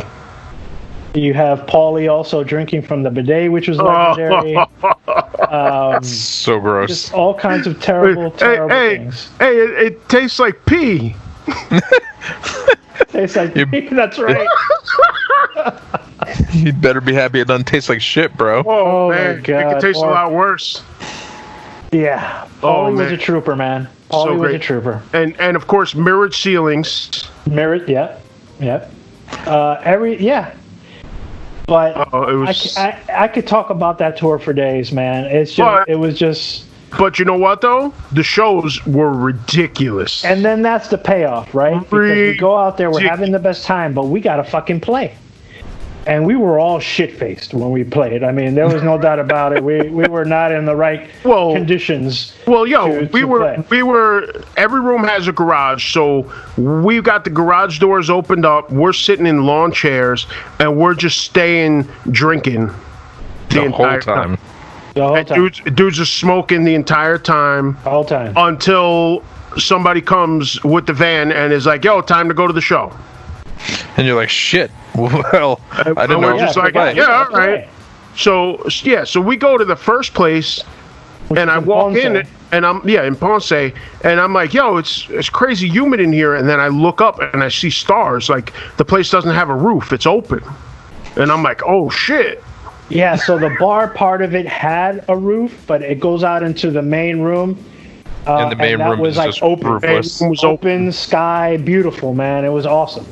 You have Paulie also drinking from the bidet, which was legendary. So gross. Just all kinds of terrible things. Hey, it tastes like pee. Tastes like pee, that's right. You'd better be happy it doesn't taste like shit, bro. Oh man, my God. It could taste a lot worse. Yeah, Paulie was a trooper, man. Paulie was a trooper. And of course, mirrored ceilings. Mirrored, yeah. But I could talk about that tour for days, man. It was just. But you know what though? The shows were ridiculous. And then that's the payoff, right? Because we go out there, we're having the best time, but we gotta fucking play. And we were all shit-faced when we played. I mean, there was no doubt about it. We were not in the right conditions. Well, we were. Every room has a garage, so we've got the garage doors opened up. We're sitting in lawn chairs, and we're just staying drinking the entire time. The whole time. Dudes are smoking the entire time. All time. Until somebody comes with the van and is like, "Yo, time to go to the show." And you're like, shit. Well, I didn't know. Just like, all right. So we go to the first place, and I walk in, and I'm in Ponce, and I'm like, yo, it's crazy humid in here, and then I look up and I see stars. Like the place doesn't have a roof; it's open, and I'm like, oh shit. Yeah. So the bar part of it had a roof, but it goes out into the main room. And the main room was like open sky, beautiful, man. It was awesome.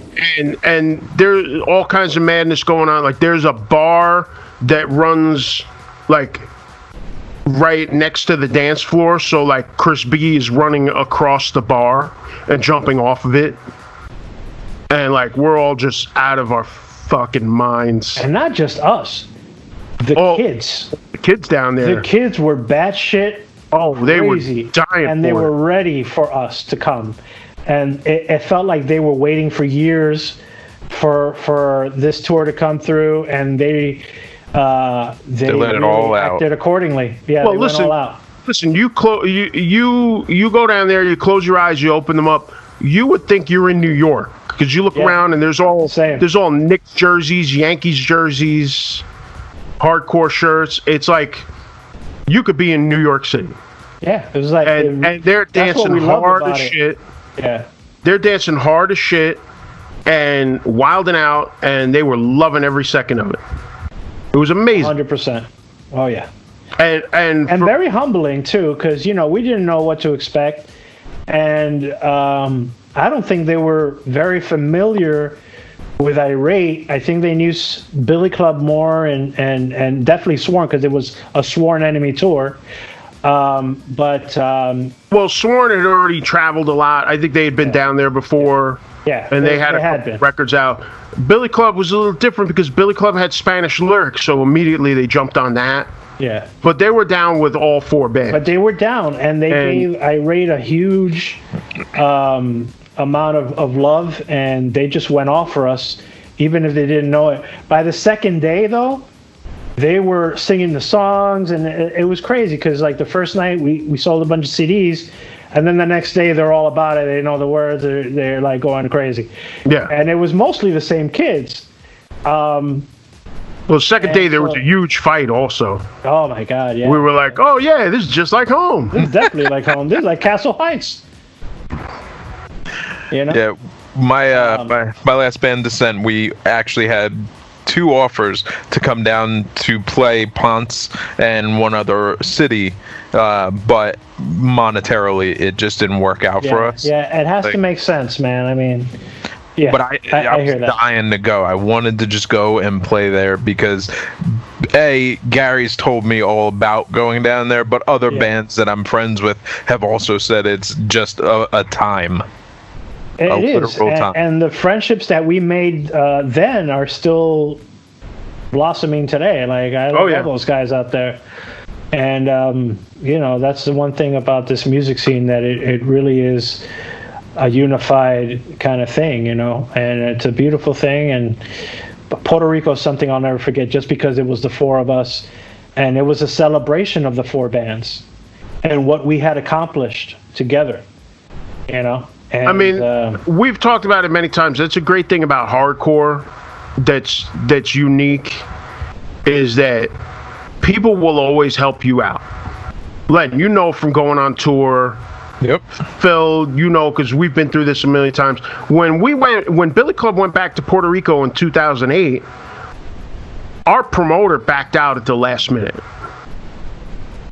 And there's all kinds of madness going on. Like there's a bar that runs like right next to the dance floor. So like Chris B is running across the bar and jumping off of it. And like we're all just out of our fucking minds. And not just us. The kids. The kids down there. The kids were batshit. Oh, they crazy. were dying, and they were ready for us to come, and it felt like they were waiting for years for this tour to come through, and they let it all out. Acted accordingly. Yeah, well, listen, went all out. Listen, you go down there, you close your eyes, you open them up. You would think you're in New York because you look around and there's all Knicks jerseys, Yankees jerseys, hardcore shirts. It's like. You could be in New York City. Yeah, it was like, and they're dancing hard as shit. Yeah, they're dancing hard as shit and wilding out, and they were loving every second of it. It was amazing. 100%. Oh yeah, and very humbling too, because we didn't know what to expect, and I don't think they were very familiar with Irate. I think they knew Billy Club more and definitely Sworn because it was a Sworn enemy tour. Well, Sworn had already traveled a lot. I think they had been down there before. Yeah, and they had a couple records out. Billy Club was a little different because Billy Club had Spanish lyrics, so immediately they jumped on that. Yeah, but they were down with all four bands. But they were down, and they gave Irate a huge amount of love, and they just went off for us, even if they didn't know it. By the second day, though, they were singing the songs, and it was crazy because like the first night we sold a bunch of CDs, and then the next day they're all about it. They know the words. They're like going crazy. Yeah, and it was mostly the same kids. Well, the second day there was a huge fight also. Oh my God! Yeah, we were like, oh yeah, this is just like home. This is definitely like home. This is like Castle Heights. Yeah, my last band, Descent, we actually had 2 offers to come down to play Ponce and one other city, but monetarily it just didn't work out for us. Yeah, it has to make sense, man. I mean, yeah. But I was dying to go. I wanted to just go and play there because Gary's told me all about going down there, but other bands that I'm friends with have also said it's just a time. It is, and the friendships that we made then are still blossoming today. Like I love those guys out there, and that's the one thing about this music scene, that it really is a unified kind of thing, and it's a beautiful thing. And Puerto Rico is something I'll never forget, just because it was the four of us, and it was a celebration of the four bands and what we had accomplished together, And, I mean, we've talked about it many times. That's a great thing about hardcore that's unique, is that people will always help you out. Len, from going on tour. Yep. Phil, because we've been through this a million times. When Billy Club went back to Puerto Rico in 2008, our promoter backed out at the last minute.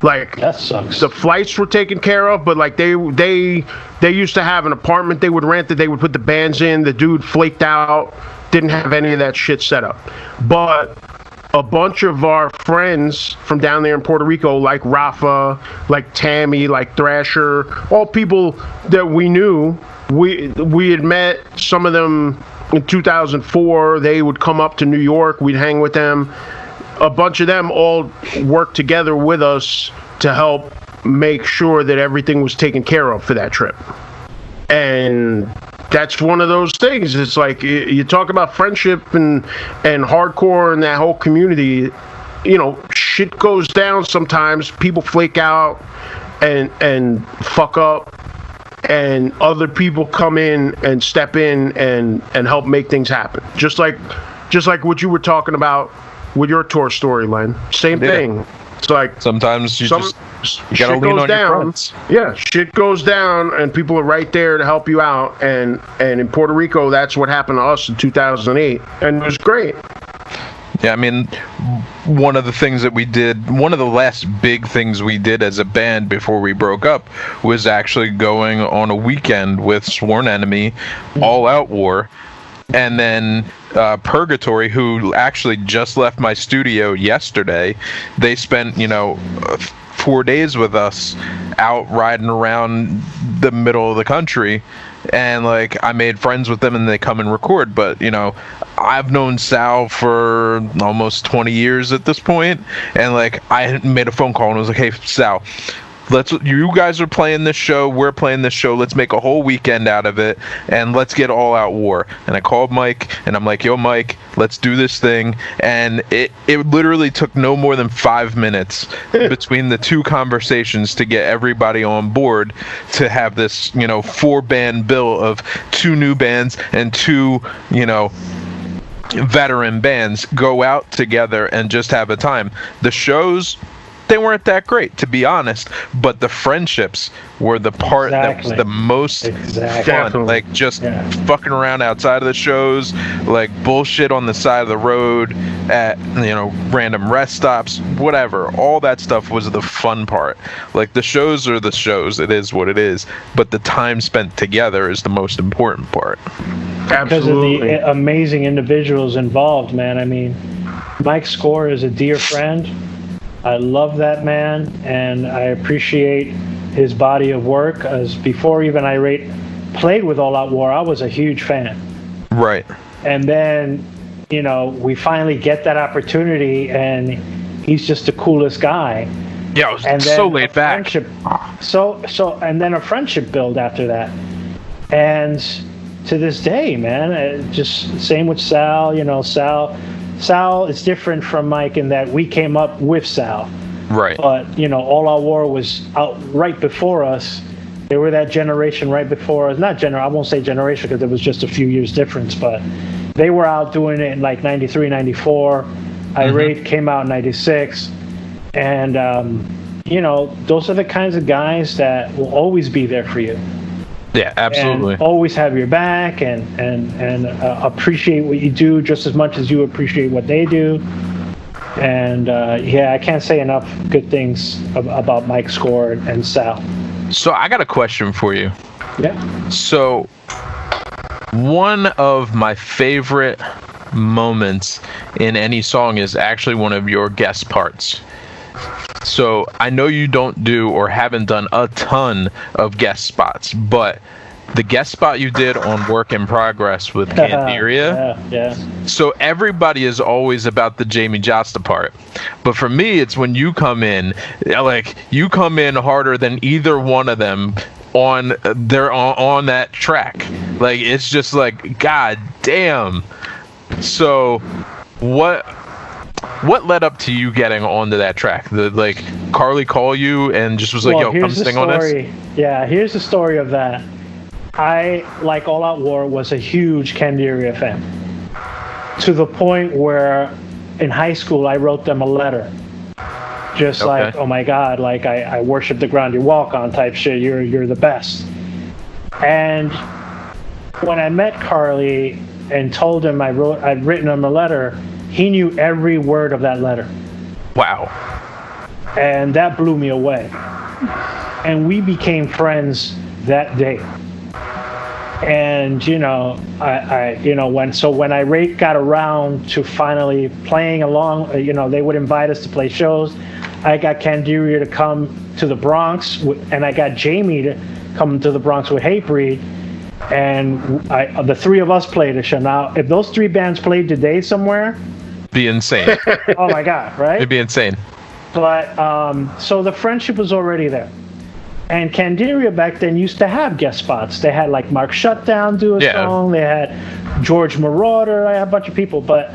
Like, that sucks. The flights were taken care of, but like they used to have an apartment they would rent that they would put the bands in. The dude flaked out, didn't have any of that shit set up. But a bunch of our friends from down there in Puerto Rico, like Rafa, like Tammy, like Thrasher, all people that we knew, we had met some of them in 2004. They would come up to New York. We'd hang with them. A bunch of them all worked together with us to help make sure that everything was taken care of for that trip. And that's one of those things. It's like, you talk about friendship and hardcore and that whole community, shit goes down sometimes. People flake out and fuck up, and other people come in and step in and help make things happen. Just like what you were talking about with your tour story, Len. Same thing. It's like sometimes you gotta lean on your friends. Yeah, shit goes down, and people are right there to help you out. And in Puerto Rico, that's what happened to us in 2008, and it was great. Yeah, I mean, one of the things that we did, one of the last big things we did as a band before we broke up, was actually going on a weekend with Sworn Enemy, All Out War, and then Purgatory, who actually just left my studio yesterday. They spent 4 days with us out riding around the middle of the country, and like I made friends with them and they come and record. But I've known Sal for almost 20 years at this point, and like I made a phone call and was like, hey Sal, you guys are playing this show, we're playing this show, let's make a whole weekend out of it, and let's get All Out War. And I called Mike, and I'm like, yo, Mike, let's do this thing. And it literally took no more than 5 minutes between the two conversations to get everybody on board to have this, 4-band bill of 2 new bands and 2, veteran bands go out together and just have a time. The shows, they weren't that great, to be honest, but the friendships were the part that was the most fun. Like just fucking around outside of the shows, like bullshit on the side of the road at random rest stops, whatever. All that stuff was the fun part. Like the shows are the shows, it is what it is, but the time spent together is the most important part. Absolutely. Because of the amazing individuals involved, man. I mean, Mike Score is a dear friend. I love that man, and I appreciate his body of work. As before even I played with All Out War, I was a huge fan. Right. And then, we finally get that opportunity, and he's just the coolest guy. Yeah, it was so laid back. And then a friendship build after that. And to this day, man, just same with Sal. Sal is different from Mike in that we came up with Sal. Right. But, All Out War was out right before us. They were that generation right before us. I won't say generation because it was just a few years difference, but they were out doing it in like 93, 94. Irate came out in 96. And, those are the kinds of guys that will always be there for you. Yeah, absolutely. And always have your back and appreciate what you do just as much as you appreciate what they do. And I can't say enough good things about Mike Score and Sal. So I got a question for you. Yeah. So one of my favorite moments in any song is actually one of your guest parts. So I know you don't do or haven't done a ton of guest spots, but the guest spot you did on Work in Progress with Candiria. Yeah. So everybody is always about the Jamie Josta part. But for me, it's when you come in, like, you come in harder than either one of them on that track. Like, it's just like, god damn. So what led up to you getting onto that track? Like, Carly call you and just was like, yo, come sing on this? Yeah, here's the story of that. I, like All Out War, was a huge Candiria fan. To the point where in high school I wrote them a letter. Just like, oh my God, like I worship the ground you walk on type shit. You're the best. And when I met Carly and told him I'd written him a letter, he knew every word of that letter. Wow. And that blew me away. And we became friends that day. And when I got around to finally playing along, they would invite us to play shows. I got Candiria to come to the Bronx, and I got Jamie to come to the Bronx with Hatebreed, and the three of us played a show. Now, if those three bands played today somewhere, be insane. Oh my God, right? It'd be insane. But so the friendship was already there. And Candiria back then used to have guest spots. They had like Mark Shutdown do a song. They had George Marauder. I had a bunch of people. But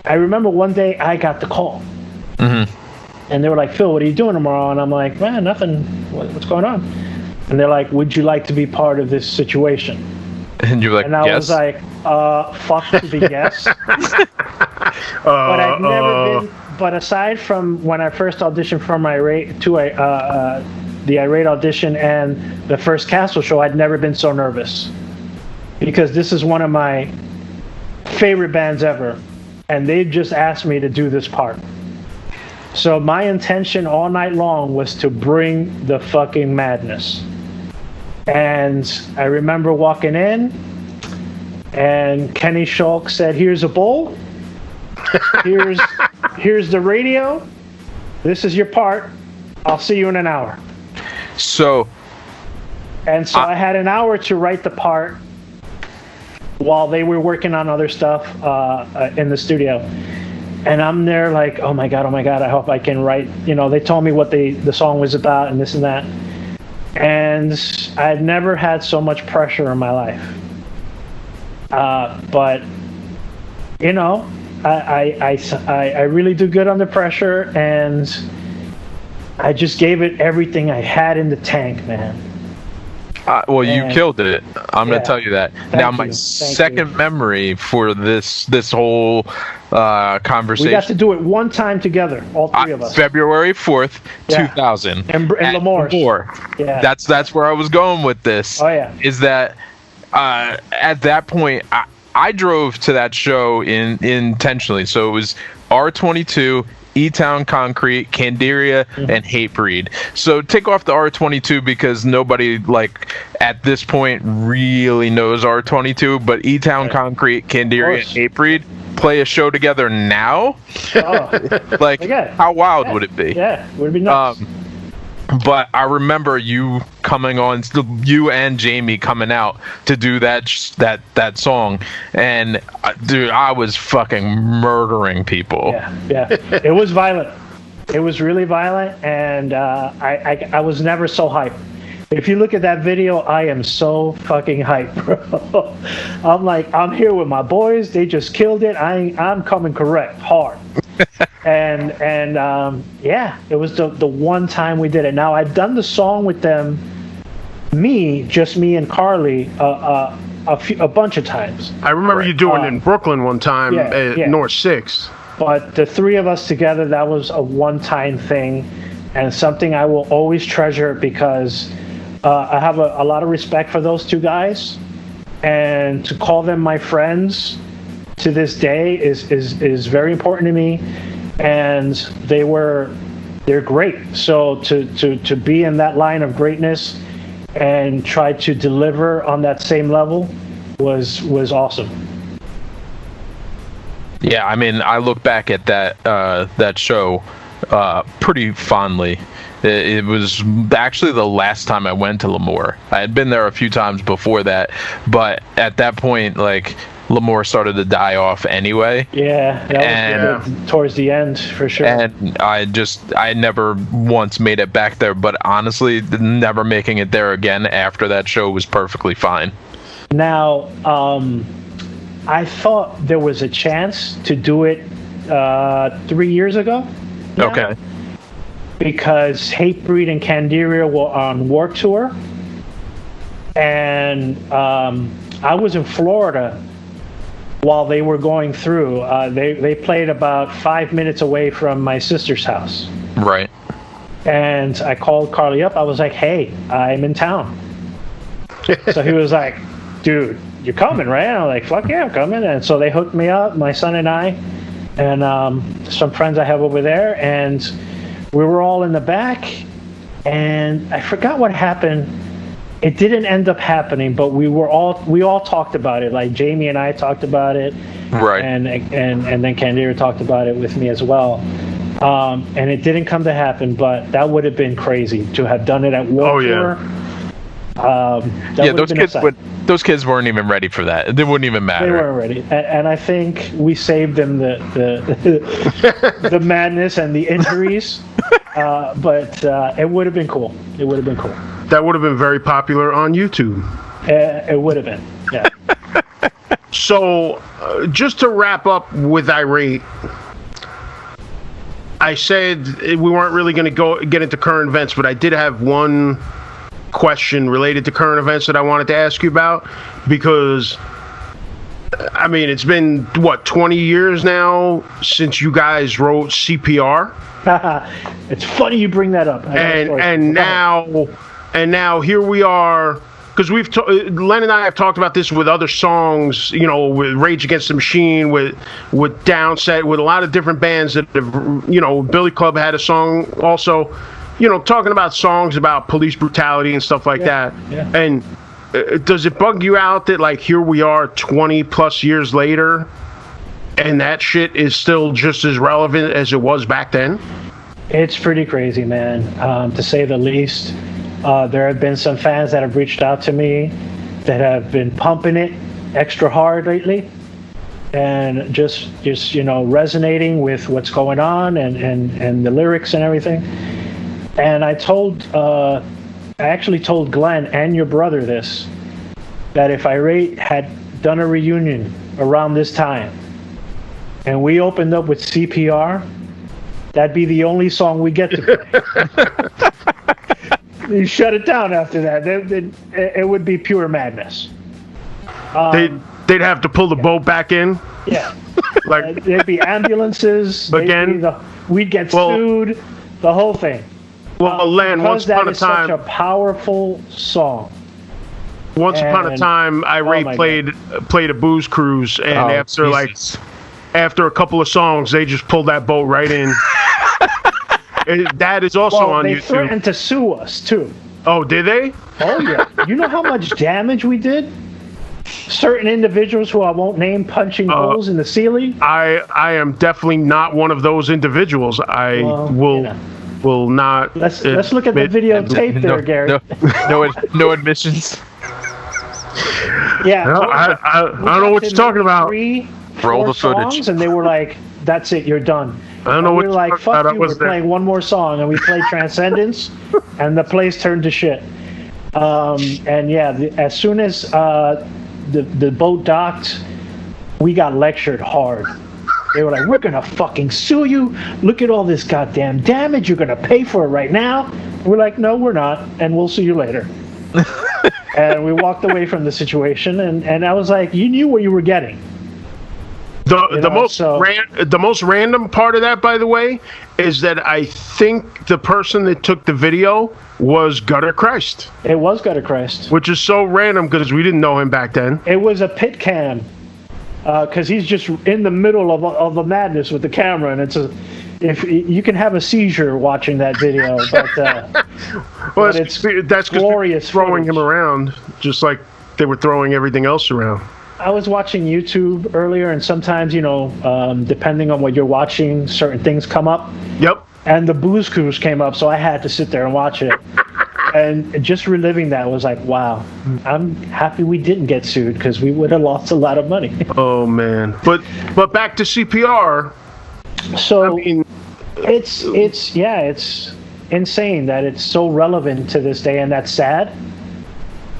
I remember one day I got the call. Mm-hmm. And they were like, Phil, what are you doing tomorrow? And I'm like, man, nothing. What's going on? And they're like, would you like to be part of this situation? And you're like, and I was like, fuck the yes. But I've never been. But aside from when I first auditioned for my the Irate audition and the first Castle show, I'd never been so nervous, because this is one of my favorite bands ever, and they just asked me to do this part. So my intention all night long was to bring the fucking madness. And I remember walking in, and Kenny Shulk said, here's a bowl, here's the radio, this is your part, I'll see you in an hour. So I had an hour to write the part while they were working on other stuff in the studio. And I'm there like, oh my God, I hope I can write. They told me what the song was about and this and that. And I'd never had so much pressure in my life. But I really do good under pressure, and I just gave it everything I had in the tank, man. You killed it. I'm going to tell you that. Now, my second memory for this whole conversation. We got to do it one time together, all three of us. February 4th, 2000. In Lemoore. Yeah. That's where I was going with this. Oh, yeah. Is that at that point, I drove to that show intentionally. So it was R22, E-Town Concrete, Candiria, and Hatebreed. So take off the R22 because nobody, like, at this point really knows R22, but E-Town Concrete, Candiria, and Hatebreed play a show together now? Like, how wild would it be? Yeah, would be nuts. But I remember you coming on, you and Jamie coming out to do that song, and dude, I was fucking murdering people. Yeah, it was violent. It was really violent, and I was never so hyped. If you look at that video, I am so fucking hyped, bro. I'm like, I'm here with my boys. They just killed it. I'm coming correct, hard. and it was the one time we did it. Now, I'd done the song with them, just me and Carly, a bunch of times. I remember you doing it in Brooklyn one time at North 6th. But the three of us together, that was a one-time thing, and something I will always treasure, because I have a lot of respect for those two guys, and to call them my friends to this day is very important to me, and they're great. So to be in that line of greatness and try to deliver on that same level was awesome. Yeah, I mean, I look back at that show pretty fondly. It was actually the last time I went to Lemoore. I had been there a few times before that, but at that point, like, Lemoore started to die off anyway. Yeah, that was towards the end for sure. And I never once made it back there, but honestly, never making it there again after that show was perfectly fine. Now, I thought there was a chance to do it 3 years ago. Now, Okay. because Hatebreed and Candiria were on Warped Tour, and I was in Florida while they were going through. They played about 5 minutes away from my sister's house. Right. And I called Carly up. I was like, hey, I'm in town. So he was like, dude, you're coming, right? And I'm like, fuck yeah, I'm coming. And so they hooked me up, my son and I, and some friends I have over there. And we were all in the back. And I forgot what happened. It didn't end up happening, but we all talked about it. Like Jamie and I talked about it, Right. And then Candiria talked about it with me as well. And it didn't come to happen, but that would have been crazy to have done it at Warped Tour. Those kids weren't even ready for that. It wouldn't even matter. They weren't ready, and I think we saved them the the madness and the injuries. But it would have been cool. It would have been cool. That would have been very popular on YouTube. It would have been, yeah. So, just to wrap up with Irate, I said we weren't really going to get into current events, but I did have one question related to current events that I wanted to ask you about, because, I mean, it's been, 20 years now since you guys wrote CPR? It's funny you bring that up. And now here we are, because Len and I have talked about this with other songs, with Rage Against the Machine, with Downset, with a lot of different bands that have, Billy Club had a song also, talking about songs about police brutality and stuff like that. Yeah. And does it bug you out that, like, here we are 20 plus years later and that shit is still just as relevant as it was back then? It's pretty crazy, man, to say the least. There have been some fans that have reached out to me that have been pumping it extra hard lately, and just resonating with what's going on and the lyrics and everything. And I actually told Glenn and your brother this, that if Irate had done a reunion around this time and we opened up with CPR, that'd be the only song we get to play. You shut it down after that. It would be pure madness. They'd have to pull the boat back in. Yeah. Like, there'd be ambulances. Again? We'd get sued. The whole thing. Well, Len, once upon a time, such a powerful song. Once upon a time, Irate played a booze cruise, and after a couple of songs, they just pulled that boat right in. That is also on YouTube. They threatened to sue us too. Oh, did they? Oh yeah. You know how much damage we did? Certain individuals who I won't name punching holes in the ceiling. I am definitely not one of those individuals. I will not. Let's look at the videotape there, Gary. No admissions. Yeah. No, I don't know what you're talking about. Roll the footage. Songs, and they were like, "That's it, you're done." I don't know what we were like, "Fuck you!" We're playing one more song, and we played Transcendence, and the place turned to shit. And yeah, as soon as the boat docked, we got lectured hard. They were like, "We're gonna fucking sue you. Look at all this goddamn damage. You're gonna pay for it right now." We're like, "No, we're not, and we'll see you later." And we walked away from the situation, and I was like, "You knew what you were getting." The most random part of that, by the way, is that I think the person that took the video was Gutter Christ. It was Gutter Christ. Which is so random because we didn't know him back then. It was a pit cam, because he's just in the middle of the madness with the camera, and if you can have a seizure watching that video, but that's glorious. Throwing him around just like they were throwing everything else around. I was watching YouTube earlier, and sometimes, depending on what you're watching, certain things come up. Yep. And the Booze Cruise came up, so I had to sit there and watch it. And just reliving that was like, wow, I'm happy we didn't get sued because we would have lost a lot of money. Oh man, but back to CPR. So I mean, it's insane that it's so relevant to this day, and that's sad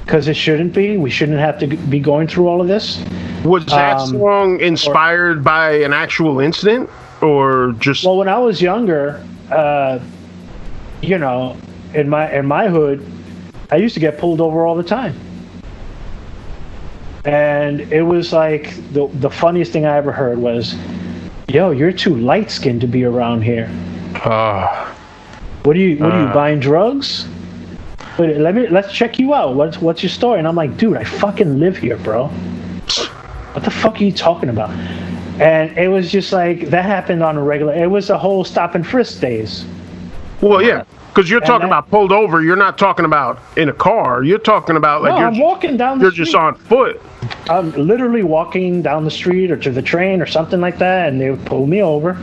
because it shouldn't be. We shouldn't have to be going through all of this. Was that song inspired by an actual incident, or just? Well, when I was younger, in my hood, I used to get pulled over all the time. And it was like the funniest thing I ever heard was, "Yo, you're too light-skinned to be around here. What are you buying drugs? But let's check you out. What's your story?" And I'm like, "Dude, I fucking live here, bro. What the fuck are you talking about?" And it was just like that happened on a regular. It was the whole stop and frisk days. Well, yeah. Because you're talking about pulled over, you're not talking about in a car. You're talking about like I'm walking down the street. You're just on foot. I'm literally walking down the street or to the train or something like that, and they would pull me over,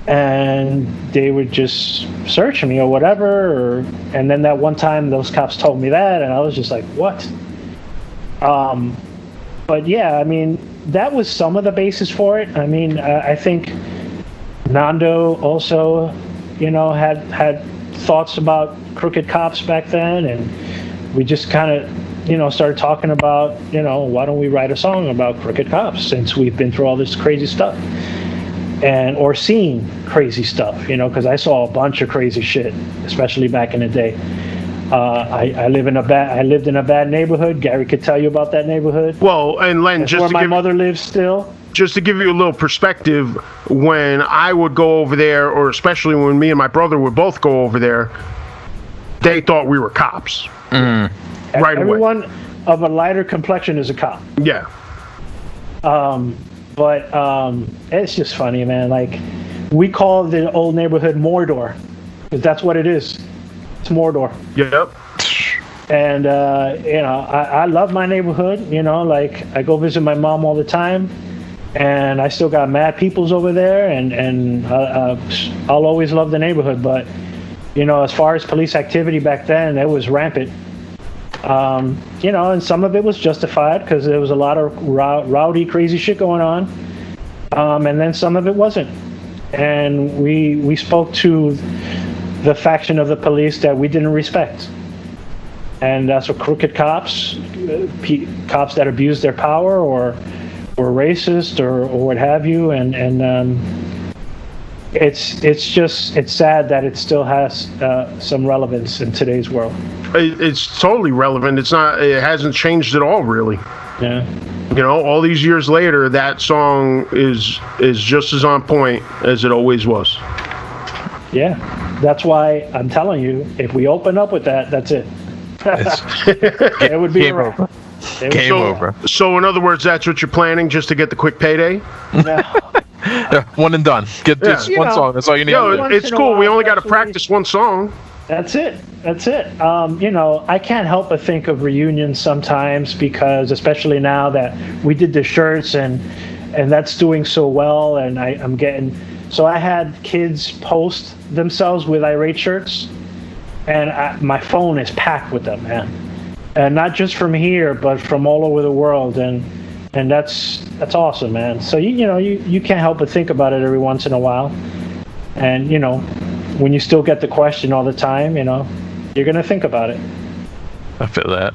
and they would just search me or whatever. And then that one time, those cops told me that, and I was just like, "What?" But yeah, I mean, that was some of the basis for it. I mean, I think Nando also, had thoughts about crooked cops back then, and we just kind of started talking about why don't we write a song about crooked cops since we've been through all this crazy stuff or seen crazy stuff, because I saw a bunch of crazy shit, especially back in the day. I lived in a bad neighborhood. Gary could tell you about that neighborhood. Well, and Len, that's where my mother lives still. Just to give you a little perspective, when I would go over there, or especially when me and my brother would both go over there, they thought we were cops. Right away. Everyone of a lighter complexion is a cop. Yeah. But it's just funny, man. Like, we call the old neighborhood Mordor, because that's what it is. It's Mordor. Yep. And, I love my neighborhood. Like, I go visit my mom all the time. And I still got mad peoples over there, and I'll always love the neighborhood. But, as far as police activity back then, it was rampant. And some of it was justified because there was a lot of rowdy, crazy shit going on. And then some of it wasn't. And we spoke to the faction of the police that we didn't respect. And that's what crooked cops, cops that abuse their power or racist or what have you, and it's sad that it still has some relevance in today's world. It's totally relevant. It hasn't changed at all, really. Yeah. All these years later, that song is just as on point as it always was. Yeah, that's why I'm telling you, if we open up with that, that's it. It would be game over. Game over. So, in other words, that's what you're planning, just to get the quick payday? No. One and done. Get this one song. That's all you need. It's cool. We only got to practice one song. That's it. I can't help but think of reunions sometimes, because especially now that we did the shirts and that's doing so well, and I'm getting. So I had kids post themselves with irate shirts, and my phone is packed with them, man. And not just from here, but from all over the world, and that's awesome, man. So you can't help but think about it every once in a while, and when you still get the question all the time, you're gonna think about it. I feel that.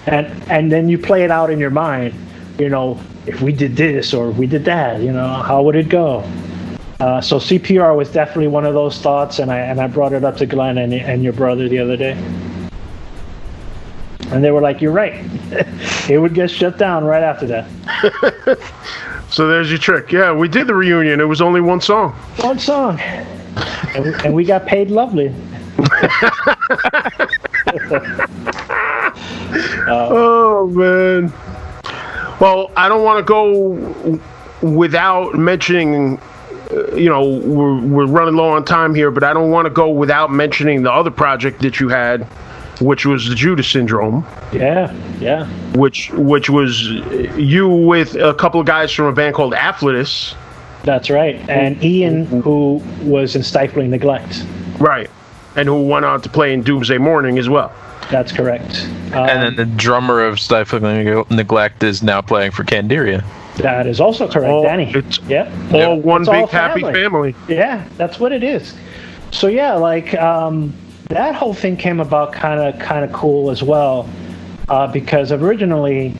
And then you play it out in your mind, if we did this or if we did that, how would it go? So CPR was definitely one of those thoughts, and I brought it up to Glenn and your brother the other day. And they were like, "You're right." It would get shut down right after that. So there's your trick. Yeah, we did the reunion. It was only one song. One song. And we got paid lovely. Oh, man. Well, I don't want to go without mentioning, we're running low on time here, but I don't want to go without mentioning the other project that you had which was the Judas Syndrome. Yeah. Which was you with a couple of guys from a band called Afflatus. That's right. And Ian, who was in Stifling Neglect. Right. And who went on to play in Doomsday Morning as well. That's correct. And then the drummer of Stifling Neglect is now playing for Candiria. That is also correct, Danny. It's all one it's big all happy family. Yeah, that's what it is. So yeah, like that whole thing came about kind of cool as well, because originally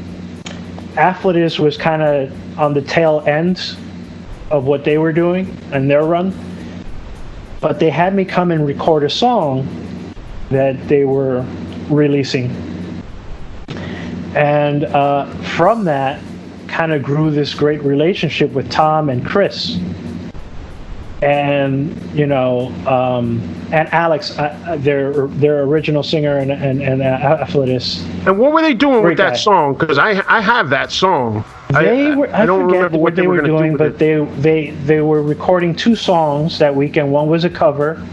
Afflatus was kind of on the tail end of what they were doing and their run, but they had me come and record a song that they were releasing, and from that kind of grew this great relationship with Tom and Chris, and and Alex, their original singer and Afflatus. And what were they doing with that guy. song? Because I have that song. I don't remember what they were doing, but they were recording 2 songs that weekend. One was a cover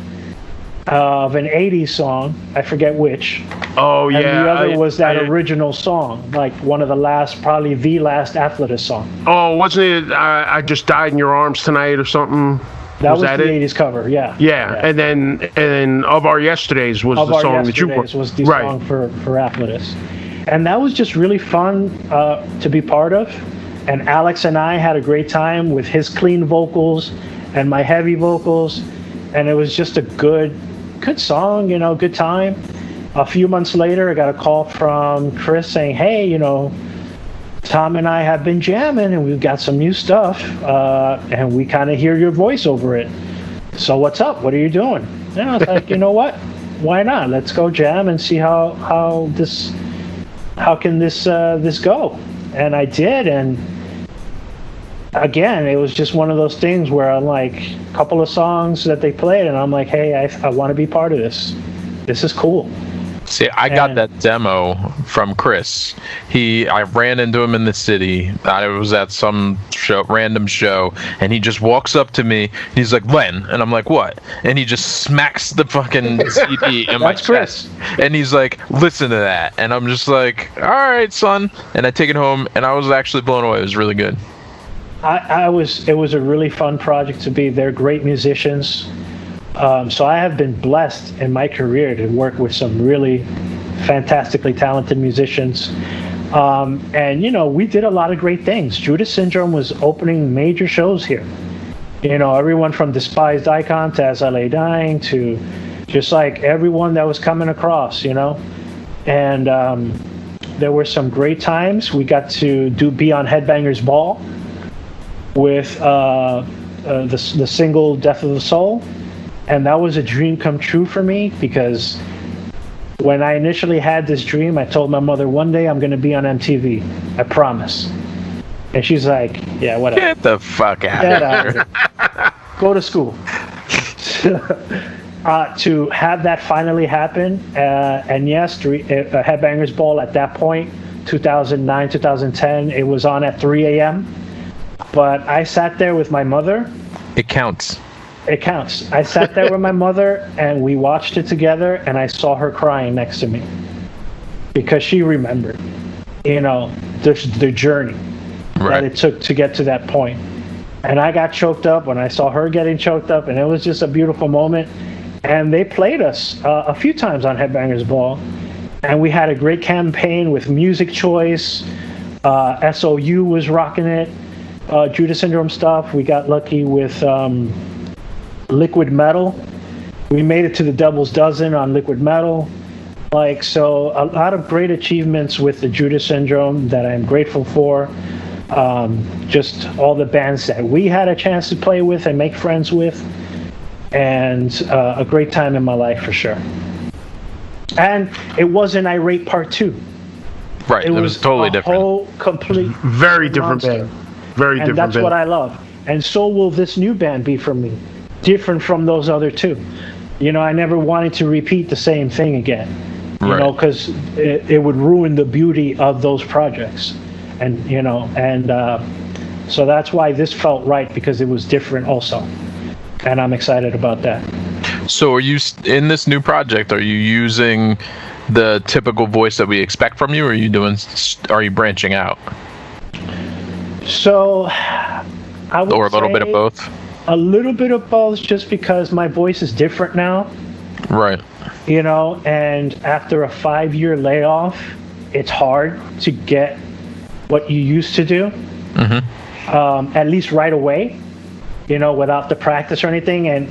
of an 80s song, I forget which. Oh yeah. And the other was that original song, like one of the last, probably the last Afflatus song. Oh, wasn't it I Just Died in Your Arms Tonight or something? That was the 80s cover, yeah. And then Of Our Yesterdays was the song that you put. Was the song for Afflatus. And that was just really fun to be part of. And Alex and I had a great time with his clean vocals and my heavy vocals. And it was just a good song, good time. A few months later, I got a call from Chris saying, hey, Tom and I have been jamming and we've got some new stuff, and we kind of hear your voice over it. So what's up? What are you doing? And I was like, you know what? Why not? Let's go jam and see how can this go? And I did, and again, it was just one of those things where I'm like, a couple of songs that they played, and I'm like, hey, I want to be part of this. This is cool. See, I got that demo from Chris. I ran into him in the city. I was at some random show, and he just walks up to me. And he's like, Len, and I'm like, what? And he just smacks the fucking CD in my chest. And he's like, listen to that. And I'm just like, all right, son. And I take it home, and I was actually blown away. It was really good. It was a really fun project to be. They're great musicians. So I have been blessed in my career to work with some really fantastically talented musicians. And, we did a lot of great things. Judas Syndrome was opening major shows here. Everyone from Despised Icon to As I Lay Dying to just like everyone that was coming across, And there were some great times. We got to be on Headbangers Ball with the single Death of the Soul. And that was a dream come true for me, because when I initially had this dream, I told my mother, one day I'm going to be on MTV. I promise. And she's like, yeah, whatever. Get the fuck out of here. Go to school. To have that finally happen, and yes, Headbangers Ball at that point, 2009, 2010, it was on at 3 a.m. But I sat there with my mother. It counts. It counts. I sat there with my mother, and we watched it together, and I saw her crying next to me because she remembered, the journey that it took to get to that point. And I got choked up when I saw her getting choked up, and it was just a beautiful moment. And they played us a few times on Headbangers Ball, and we had a great campaign with Music Choice. SOU was rocking it. Judas Syndrome stuff. We got lucky with Liquid Metal. We made it to the Devil's Dozen on Liquid Metal. So a lot of great achievements with the Judas Syndrome that I'm grateful for. Just all the bands that we had a chance to play with and make friends with. And a great time in my life for sure. And it wasn't Irate Part 2. Right, it was totally different. Whole complete very different band. Very different band. And that's what I love. And so will this new band be for me. Different from those other two. I never wanted to repeat the same thing again. Because it would ruin the beauty of those projects. And, so that's why this felt right, because it was different also. And I'm excited about that. So are you, in this new project, are you using the typical voice that we expect from you, or are you branching out? So, I would Or a little bit of both? A little bit of both, just because my voice is different now. Right. You know, and after a 5-year layoff, it's hard to get what you used to do, at least right away, you know, without the practice or anything. And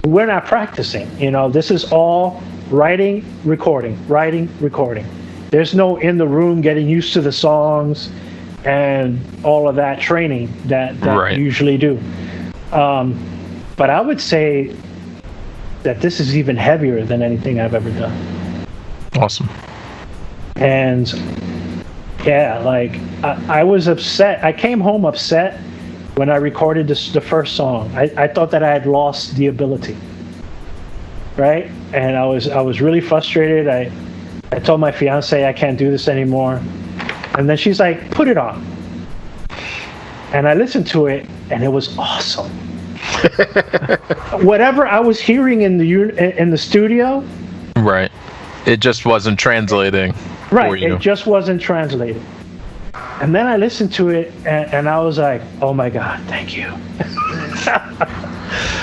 we're not practicing, you know, this is all writing, recording. There's no in the room getting used to the songs and all of that training that Right. you usually do. But I would say that this is even heavier than anything I've ever done. Awesome. And yeah, like I was upset. I came home upset when I recorded the first song. I thought that I had lost the ability, right? And I was really frustrated. I told my fiance I can't do this anymore, and then she's like, "Put it on." And I listened to it, and it was awesome. Whatever I was hearing in the studio, Right. It just wasn't translating for right? you. It just wasn't translated. And then I listened to it, and I was like, "Oh my God, thank you."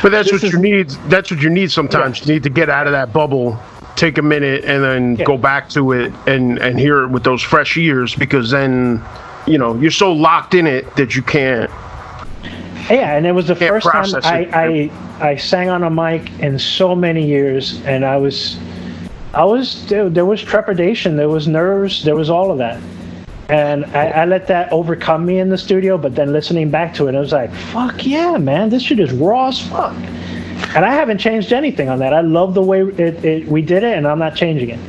But that's what you need. That's what you need sometimes. You need to get out of that bubble, take a minute, and then go back to it and hear it with those fresh ears, because then, you know, you're so locked in it that you can't. Yeah, and it was the first time process it. I sang on a mic in so many years, and there was trepidation, there was nerves, there was all of that. And I let that overcome me in the studio, but then listening back to it, I was like, fuck yeah, man, this shit is raw as fuck. And I haven't changed anything on that. I love the way we did it, and I'm not changing it.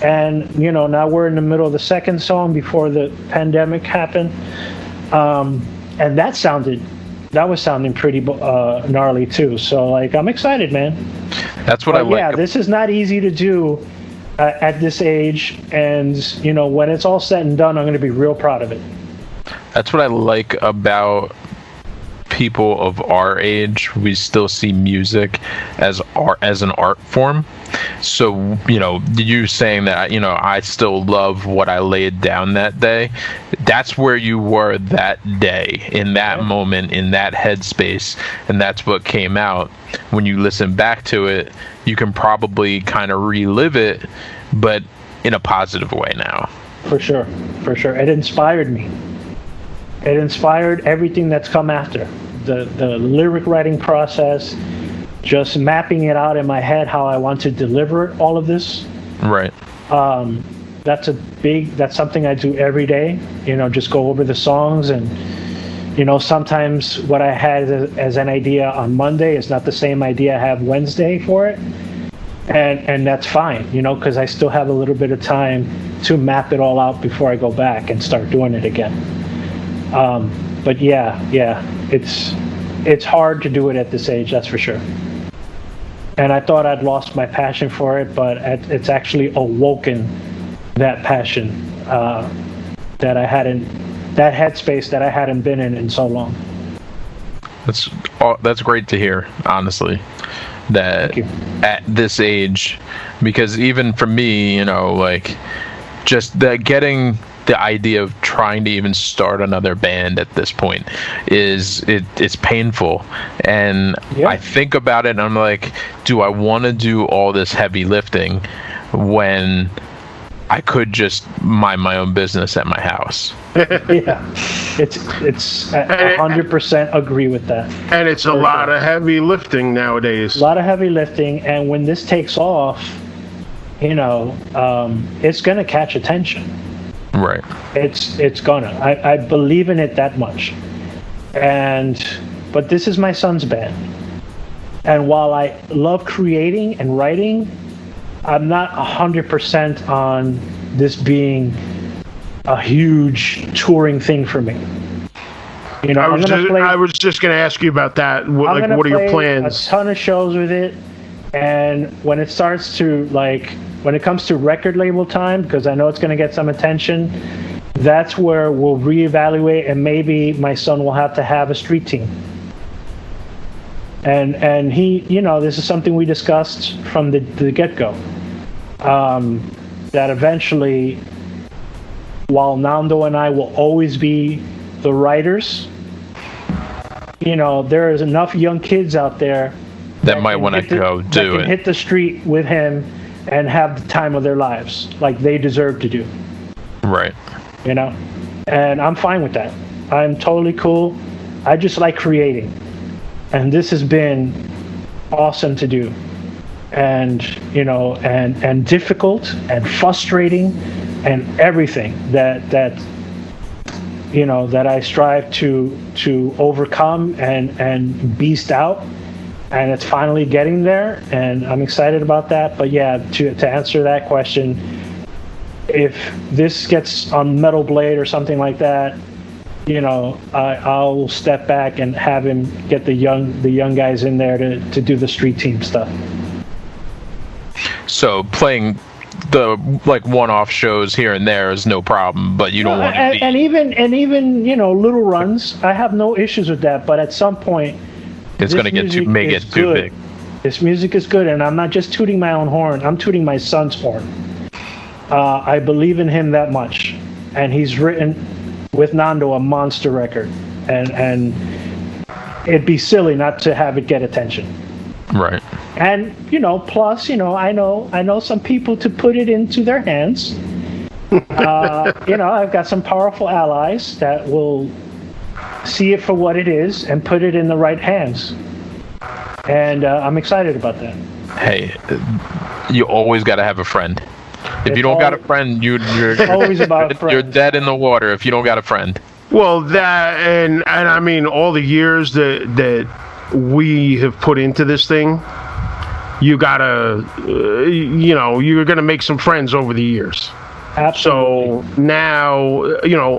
And, you know, now we're in the middle of the second song before the pandemic happened. And that was sounding pretty gnarly too. So, like, I'm excited, man. That's what I like. Yeah, this is not easy to do at this age, and you know, when it's all said and done, I'm going to be real proud of it. That's what I like about people of our age. We still see music as an art form. So, you know, you saying that, you know, I still love what I laid down that day. That's where you were that day, in that moment, in that headspace, and that's what came out. When you listen back to it, you can probably kind of relive it, but in a positive way now. For sure. It inspired me. It inspired everything that's come after. The lyric writing process, just mapping it out in my head how I want to deliver all of this. Right. That's something I do every day, you know, just go over the songs, and, you know, sometimes what I had as an idea on Monday is not the same idea I have Wednesday for it. And that's fine, you know, because I still have a little bit of time to map it all out before I go back and start doing it again. But yeah, it's hard to do it at this age, that's for sure. And I thought I'd lost my passion for it, but it's actually awoken that passion that I hadn't, that headspace that I hadn't been in so long. That's great to hear, honestly, that at this age, because even for me, you know, like, just that getting the idea of trying to even start another band at this point it's painful, and I think about it and I'm like, do I want to do all this heavy lifting when I could just mind my own business at my house? Yeah, it's 100% agree with that. And it's a lot of heavy lifting nowadays. A lot of heavy lifting, and when this takes off, you know, it's gonna catch attention. Right. It's gonna. I believe in it that much. But this is my son's band. And while I love creating and writing, I'm not 100% on this being a huge touring thing for me. You know, I was just going to ask you about that. What are your plans? A ton of shows with it, and when it starts to, like, when it comes to record label time, because I know it's going to get some attention, that's where we'll reevaluate, and maybe my son will have to have a street team. And he, you know, this is something we discussed from the get-go. that eventually, while Nando and I will always be the writers, there is enough young kids out there that might want to go do it. Hit the street with him and have the time of their lives, like they deserve to do. Right. And I'm fine with that. I'm totally cool. I just like creating, and this has been awesome to do, and and difficult and frustrating, and everything that I strive to overcome and beast out. And it's finally getting there, and I'm excited about that. But yeah, to answer that question, if this gets on Metal Blade or something like that, I'll step back and have him get the young guys in there to do the street team stuff. So playing the one-off shows here and there is no problem, but you don't want to be... And even little runs, I have no issues with that. But at some point, it's going to make it too big. This music is good, and I'm not just tooting my own horn. I'm tooting my son's horn. I believe in him that much, and he's written with Nando a monster record, and it'd be silly not to have it get attention. Right. And plus, I know some people to put it into their hands. I've got some powerful allies that will see it for what it is and put it in the right hands. And I'm excited about that. Hey, you always got to have a friend. If you don't got a friend, you're always about friends. You're dead in the water if you don't got a friend. Well, that and I mean all the years that we have put into this thing, you gotta, you're gonna make some friends over the years. Absolutely. So now,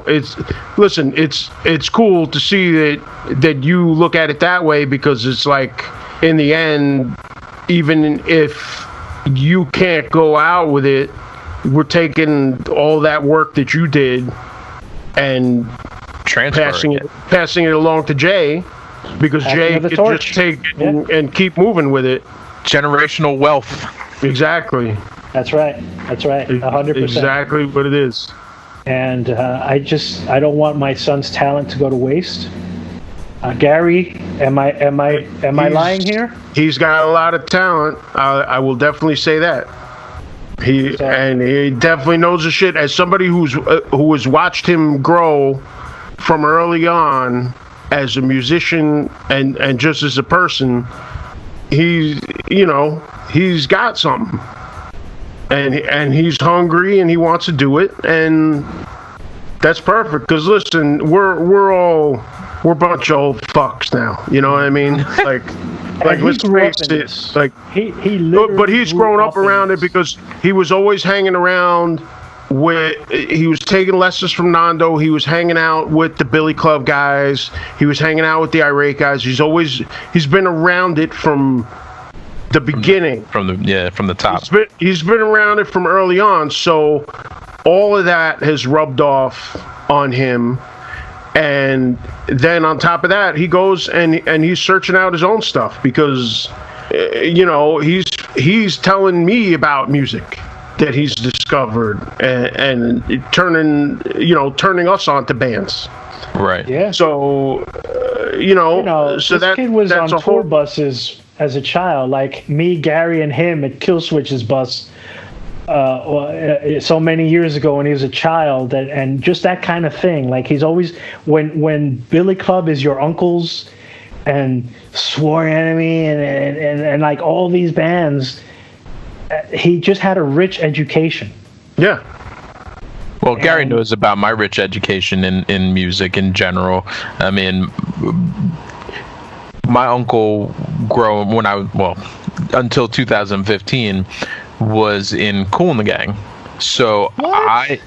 it's cool to see that you look at it that way, because it's like, in the end, even if you can't go out with it, we're taking all that work that you did and passing it along to Jay, because Jay could just take it and keep moving with it. Generational wealth. Exactly. That's right. 100%. Exactly what it is. And I don't want my son's talent to go to waste. Gary, am I lying here? He's got a lot of talent. I will definitely say that. He definitely knows the shit. As somebody who has watched him grow from early on as a musician and just as a person, he's got something. And he's hungry and he wants to do it, and that's perfect. Because listen, we're a bunch of old fucks now. You know what I mean? Like let's face it. Like but he's grown up around it, because he was always hanging around he was taking lessons from Nando. He was hanging out with the Billy Club guys. He was hanging out with the Irate guys. He's been around it from the beginning, from the top. He's been around it from early on, so all of that has rubbed off on him. And then on top of that, he goes and he's searching out his own stuff, because he's telling me about music that he's discovered and turning us on to bands. Right. Yeah. So so this kid was on tour buses as a child, like me, Gary, and him at Killswitch's bus so many years ago when he was a child, and just that kind of thing. Like, he's always, when Billy Club is your uncles and Sworn Enemy and like all these bands, he just had a rich education. Yeah. Well, Gary knows about my rich education in music in general. I mean, my uncle until 2015 was in Kool and the Gang. So what?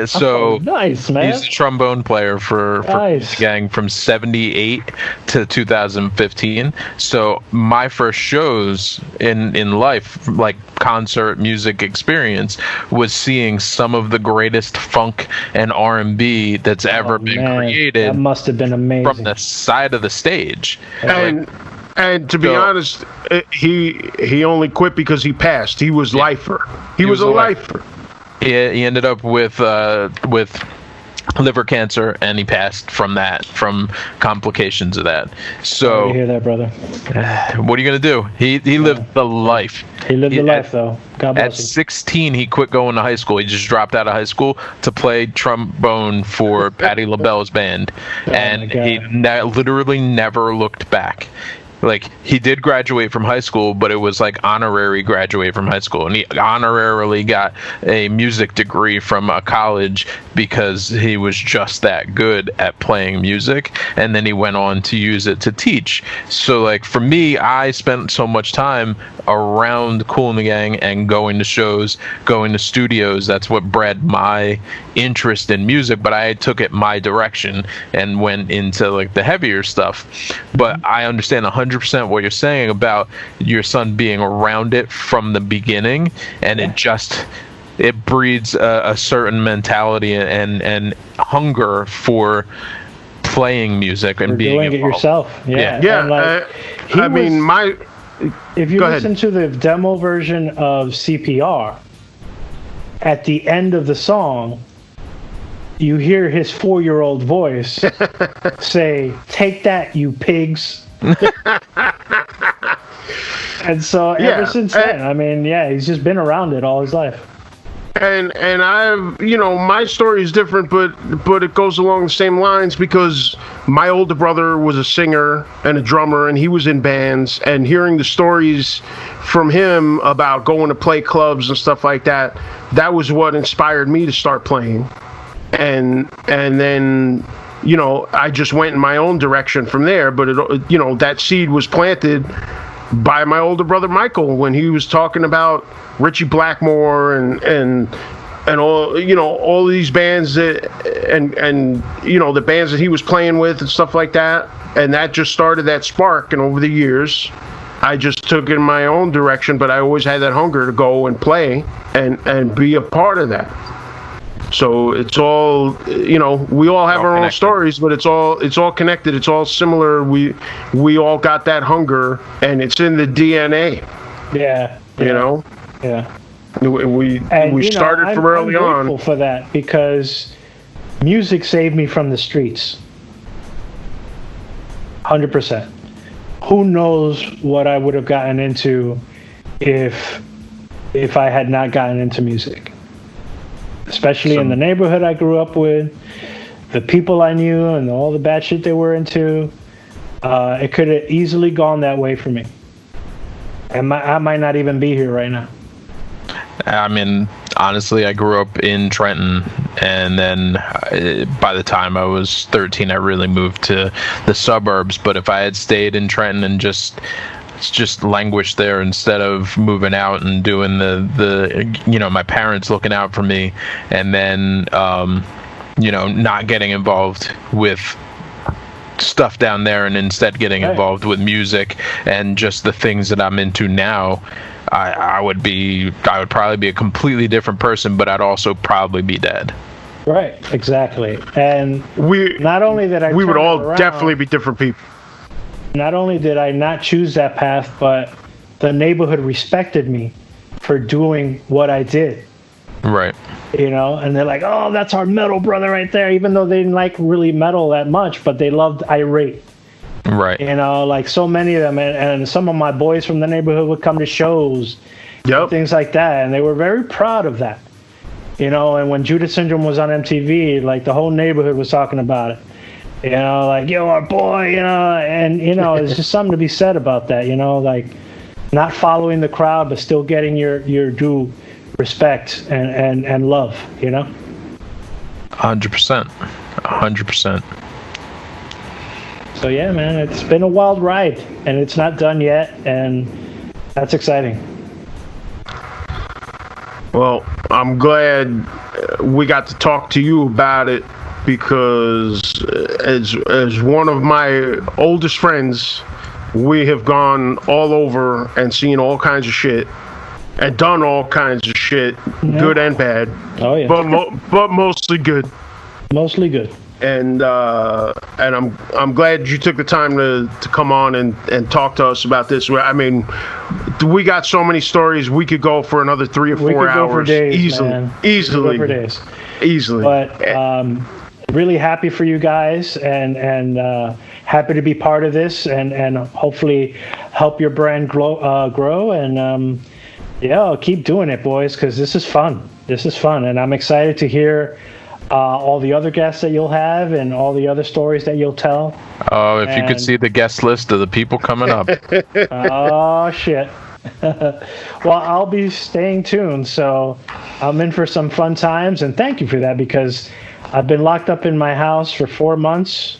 So nice, man. He's the trombone player for nice. the Gang from 78 to 2015. So my first shows in life, like concert music experience, was seeing some of the greatest funk and R&B that's ever been created. That must have been amazing. From the side of the stage. And to be honest, he only quit because he passed. He was lifer. He was a lifer. He ended up with liver cancer, and he passed from complications of that. So I hear that, brother. What are you gonna do? He lived the life. He lived the life, though. God bless At him. 16, he quit going to high school. He just dropped out of high school to play trombone for Patti LaBelle's band, and he literally never looked back. Like, he did graduate from high school, but it was like honorary graduate from high school, and he honorarily got a music degree from a college because he was just that good at playing music, and then he went on to use it to teach. So, like, for me, I spent so much time around Kool and the Gang and going to shows, going to studios. That's what bred my interest in music, but I took it my direction and went into like the heavier stuff. But I understand 100% what you're saying about your son being around it from the beginning, and it breeds a certain mentality and hunger for playing music and being doing it yourself. Yeah. And, like, if you listen to the demo version of CPR, at the end of the song, you hear his 4-year-old voice say, "Take that, you pigs." And so ever since then, I mean, he's just been around it all his life. And I've, my story is different, but it goes along the same lines because my older brother was a singer and a drummer, and he was in bands, and hearing the stories from him about going to play clubs and stuff like that, that was what inspired me to start playing. And then, I just went in my own direction from there, but that seed was planted by my older brother Michael when he was talking about Richie Blackmore and all these bands that and the bands that he was playing with and stuff like that, and that just started that spark. And over the years, I just took it in my own direction, but I always had that hunger to go and play and be a part of that. So it's all, we all have our own stories, but it's all connected. It's all similar. We all got that hunger, and it's in the DNA. Yeah. Yeah. We started from early on. I'm grateful for that because music saved me from the streets. 100%. Who knows what I would have gotten into if I had not gotten into music. Especially in the neighborhood I grew up with, the people I knew, and all the bad shit they were into. It could have easily gone that way for me. And I might not even be here right now. I mean, honestly, I grew up in Trenton, and then by the time I was 13, I really moved to the suburbs. But if I had stayed in Trenton and just languished there instead of moving out and doing the my parents looking out for me, and then not getting involved with stuff down there and instead getting involved with music and just the things that I'm into now, I would probably be a completely different person, but I'd also probably be dead. Right, exactly. And we would all definitely be different people. Not only did I not choose that path, but the neighborhood respected me for doing what I did. Right. And they're like, "Oh, that's our metal brother right there," even though they didn't like really metal that much, but they loved irate. Right. Like so many of them, and some of my boys from the neighborhood would come to shows, things like that, and they were very proud of that. And when Judas Syndrome was on MTV, like the whole neighborhood was talking about it. Like, "Yo, our boy," and there's just something to be said about that, like not following the crowd, but still getting your due respect and love, 100%. 100%. So yeah, man, it's been a wild ride, and it's not done yet, and that's exciting. Well, I'm glad we got to talk to you about it, because as one of my oldest friends, we have gone all over and seen all kinds of shit and done all kinds of shit, good and bad. Oh yeah, but mostly good. Mostly good. and I'm glad you took the time to come on and talk to us about this. I mean, we got so many stories. We could go for another 3 or 4 hours for days, easily, man. easily, We could go for days. easily. But really happy for you guys, and happy to be part of this, and hopefully help your brand grow. And yeah, keep doing it, boys, because this is fun. This is fun, and I'm excited to hear all the other guests that you'll have and all the other stories that you'll tell. Oh, if you could see the guest list of the people coming up. Oh, shit. Well, I'll be staying tuned, so I'm in for some fun times, and thank you for that, because I've been locked up in my house for 4 months,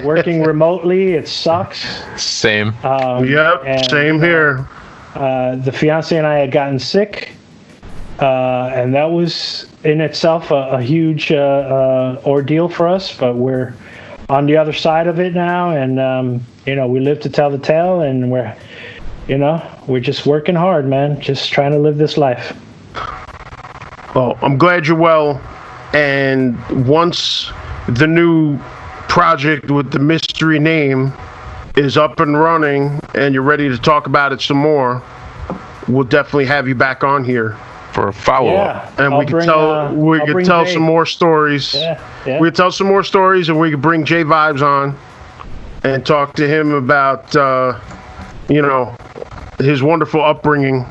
working remotely. It sucks. Same. Same here. The fiance and I had gotten sick, and that was in itself a huge ordeal for us, but we're on the other side of it now, and we live to tell the tale, and we're just working hard, man, just trying to live this life. Well, I'm glad you're well, and once the new project with the mystery name is up and running and you're ready to talk about it some more, we'll definitely have you back on here for a follow-up. Yeah, and we can tell some more stories. Yeah. We can tell some more stories, and we can bring J Vibez on and talk to him about his wonderful upbringing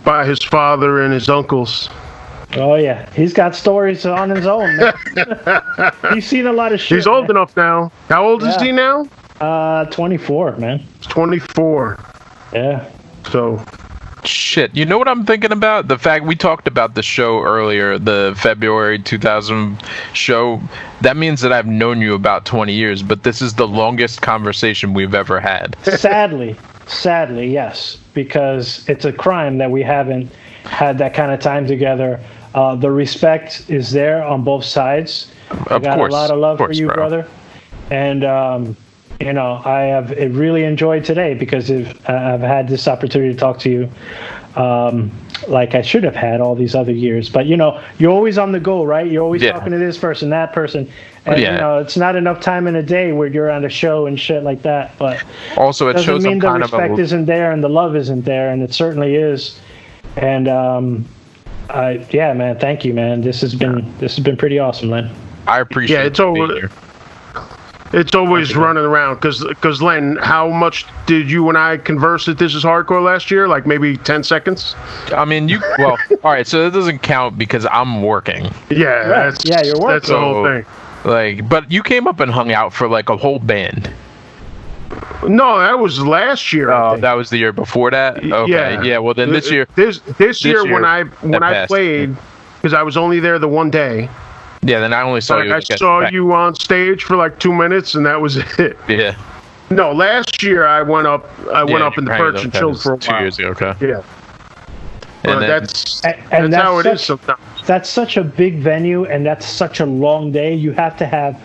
by his father and his uncles. Oh yeah, he's got stories on his own, man. He's seen a lot of shit. He's old enough now. How old is he now? 24, man. 24. Yeah. So. Shit, you know what I'm thinking about? The fact we talked about the show earlier, the February 2000 show. That means that I've known you about 20 years, but this is the longest conversation we've ever had. Sadly, yes, because it's a crime that we haven't had that kind of time together. The respect is there on both sides. I got a lot of love for you, brother. And I have really enjoyed today, because I've had this opportunity to talk to you like I should have had all these other years. But, you're always on the go, right? You're always talking to this person, that person. And, it's not enough time in a day where you're on a show and shit like that. But also, it shows doesn't mean the respect isn't there and the love isn't there, and it certainly is. And, man, thank you, man. This has been pretty awesome, Len. I appreciate it. It's always running around, because Len, how much did you and I converse at This Is Hardcore last year? Like maybe 10 seconds? I mean, all right, so that doesn't count because I'm working. Yeah, you're working. That's the whole thing. But you came up and hung out for like a whole band. No, that was last year. Oh, that was the year before that? Okay, yeah, well then this year... This year when I played, because I was only there the one day... Yeah, then I only saw you. I saw you on stage for like 2 minutes, and that was it. Yeah. No, last year I went up in the perch and chilled for a while. 2 years ago, okay. Yeah. And that's how it is sometimes. That's such a big venue, and that's such a long day. You have to have.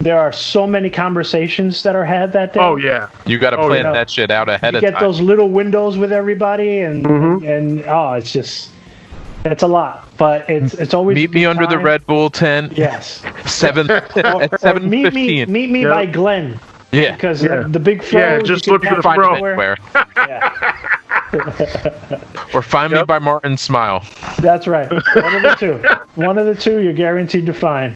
There are so many conversations that are had that day. Oh yeah. You got to plan that shit out ahead of time. You get those little windows with everybody, and it's just. It's a lot, but it's always meet me under the Red Bull tent. Yes, 7:15. Meet me by Glenn. Yeah, because the big flow. Yeah, just look for the pro. Or find me by Martin Smile. That's right. One of the two. One of the two. You're guaranteed to find.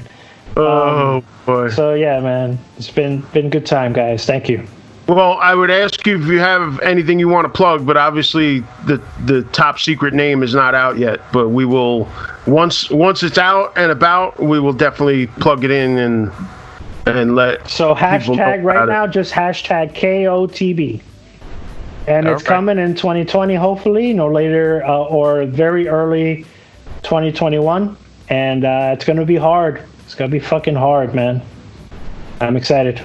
Oh boy. So yeah, man, it's been good time, guys. Thank you. Well, I would ask you if you have anything you want to plug, but obviously the top secret name is not out yet. But we will once it's out and about, we will definitely plug it in and let. So hashtag right now, just hashtag KOTB, and it's coming in 2020, hopefully, no later or very early 2021, and it's gonna be hard. It's gonna be fucking hard, man. I'm excited.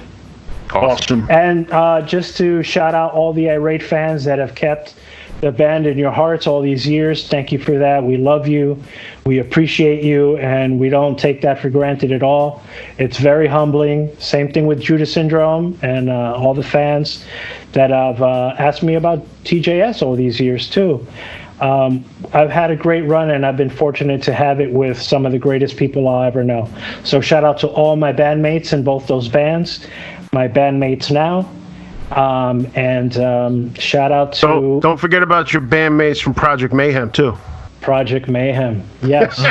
Awesome. And just to shout out all the irate fans that have kept the band in your hearts all these years, thank you for that. We love you. We appreciate you, and we don't take that for granted at all. It's very humbling. Same thing with Judas Syndrome and all the fans that have asked me about TJS all these years too. I've had a great run, and I've been fortunate to have it with some of the greatest people I'll ever know. So shout out to all my bandmates in both those bands, my bandmates now, and shout out to... Don't forget about your bandmates from Project Mayhem, too. Project Mayhem, yes.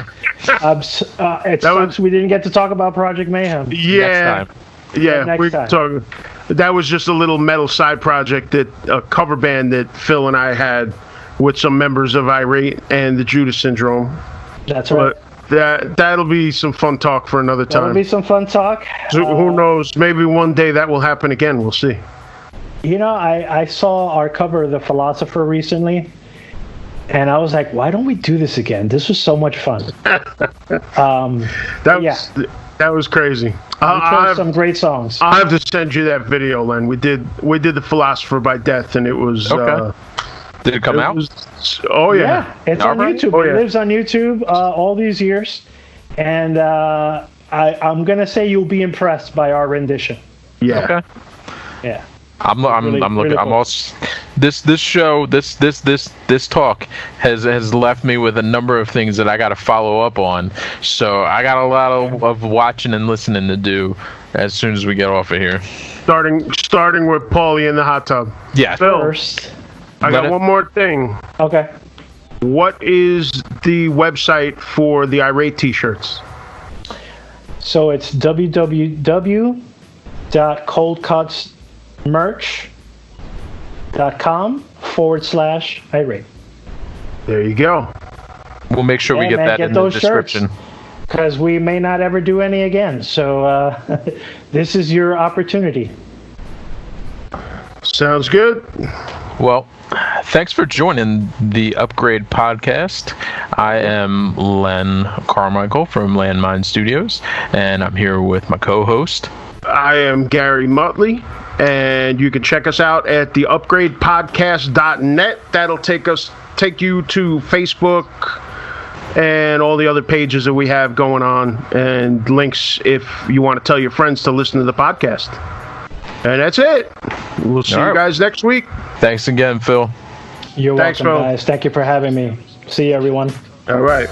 It sucks we didn't get to talk about Project Mayhem. Yeah. Next time. Yeah, next we time. talk. That was just a little metal side project, a cover band that Phil and I had with some members of Irate and the Judas Syndrome. That's right. But that'll be some fun talk for another time. That'll be some fun talk. So who knows? Maybe one day that will happen again. We'll see. You know, I saw our cover of The Philosopher recently, and I was like, why don't we do this again? This was so much fun. That was crazy. We chose some great songs. I'll have to send you that video, Len. We did The Philosopher by Death, and it was... Okay. Did it come out? Oh, yeah. It's on YouTube. It lives on YouTube all these years. And I'm going to say you'll be impressed by our rendition. Yeah. Okay. Yeah. I'm looking. Really I'm cool. also this show. This talk has left me with a number of things that I got to follow up on. So I got a lot of watching and listening to do as soon as we get off of here. Starting with Paulie in the hot tub. Yeah. Phil, First. I got one more thing. Okay. What is the website for the Irate t-shirts? So it's www.coldcutsmerch.com/irate. There you go. We'll make sure we get that in the description. Because we may not ever do any again. So this is your opportunity. Sounds good. Well, thanks for joining the Upgrade Podcast. I am Len Carmichael from Landmine Studios, and I'm here with my co-host. I am Gary Muttley, and you can check us out at theupgradepodcast.net. That'll take you to Facebook and all the other pages that we have going on, and links if you want to tell your friends to listen to the podcast. And that's it. We'll see you guys next week. Thanks again, Phil. You're Thanks, welcome, Phil. guys. Thank you for having me. See you, everyone. All right.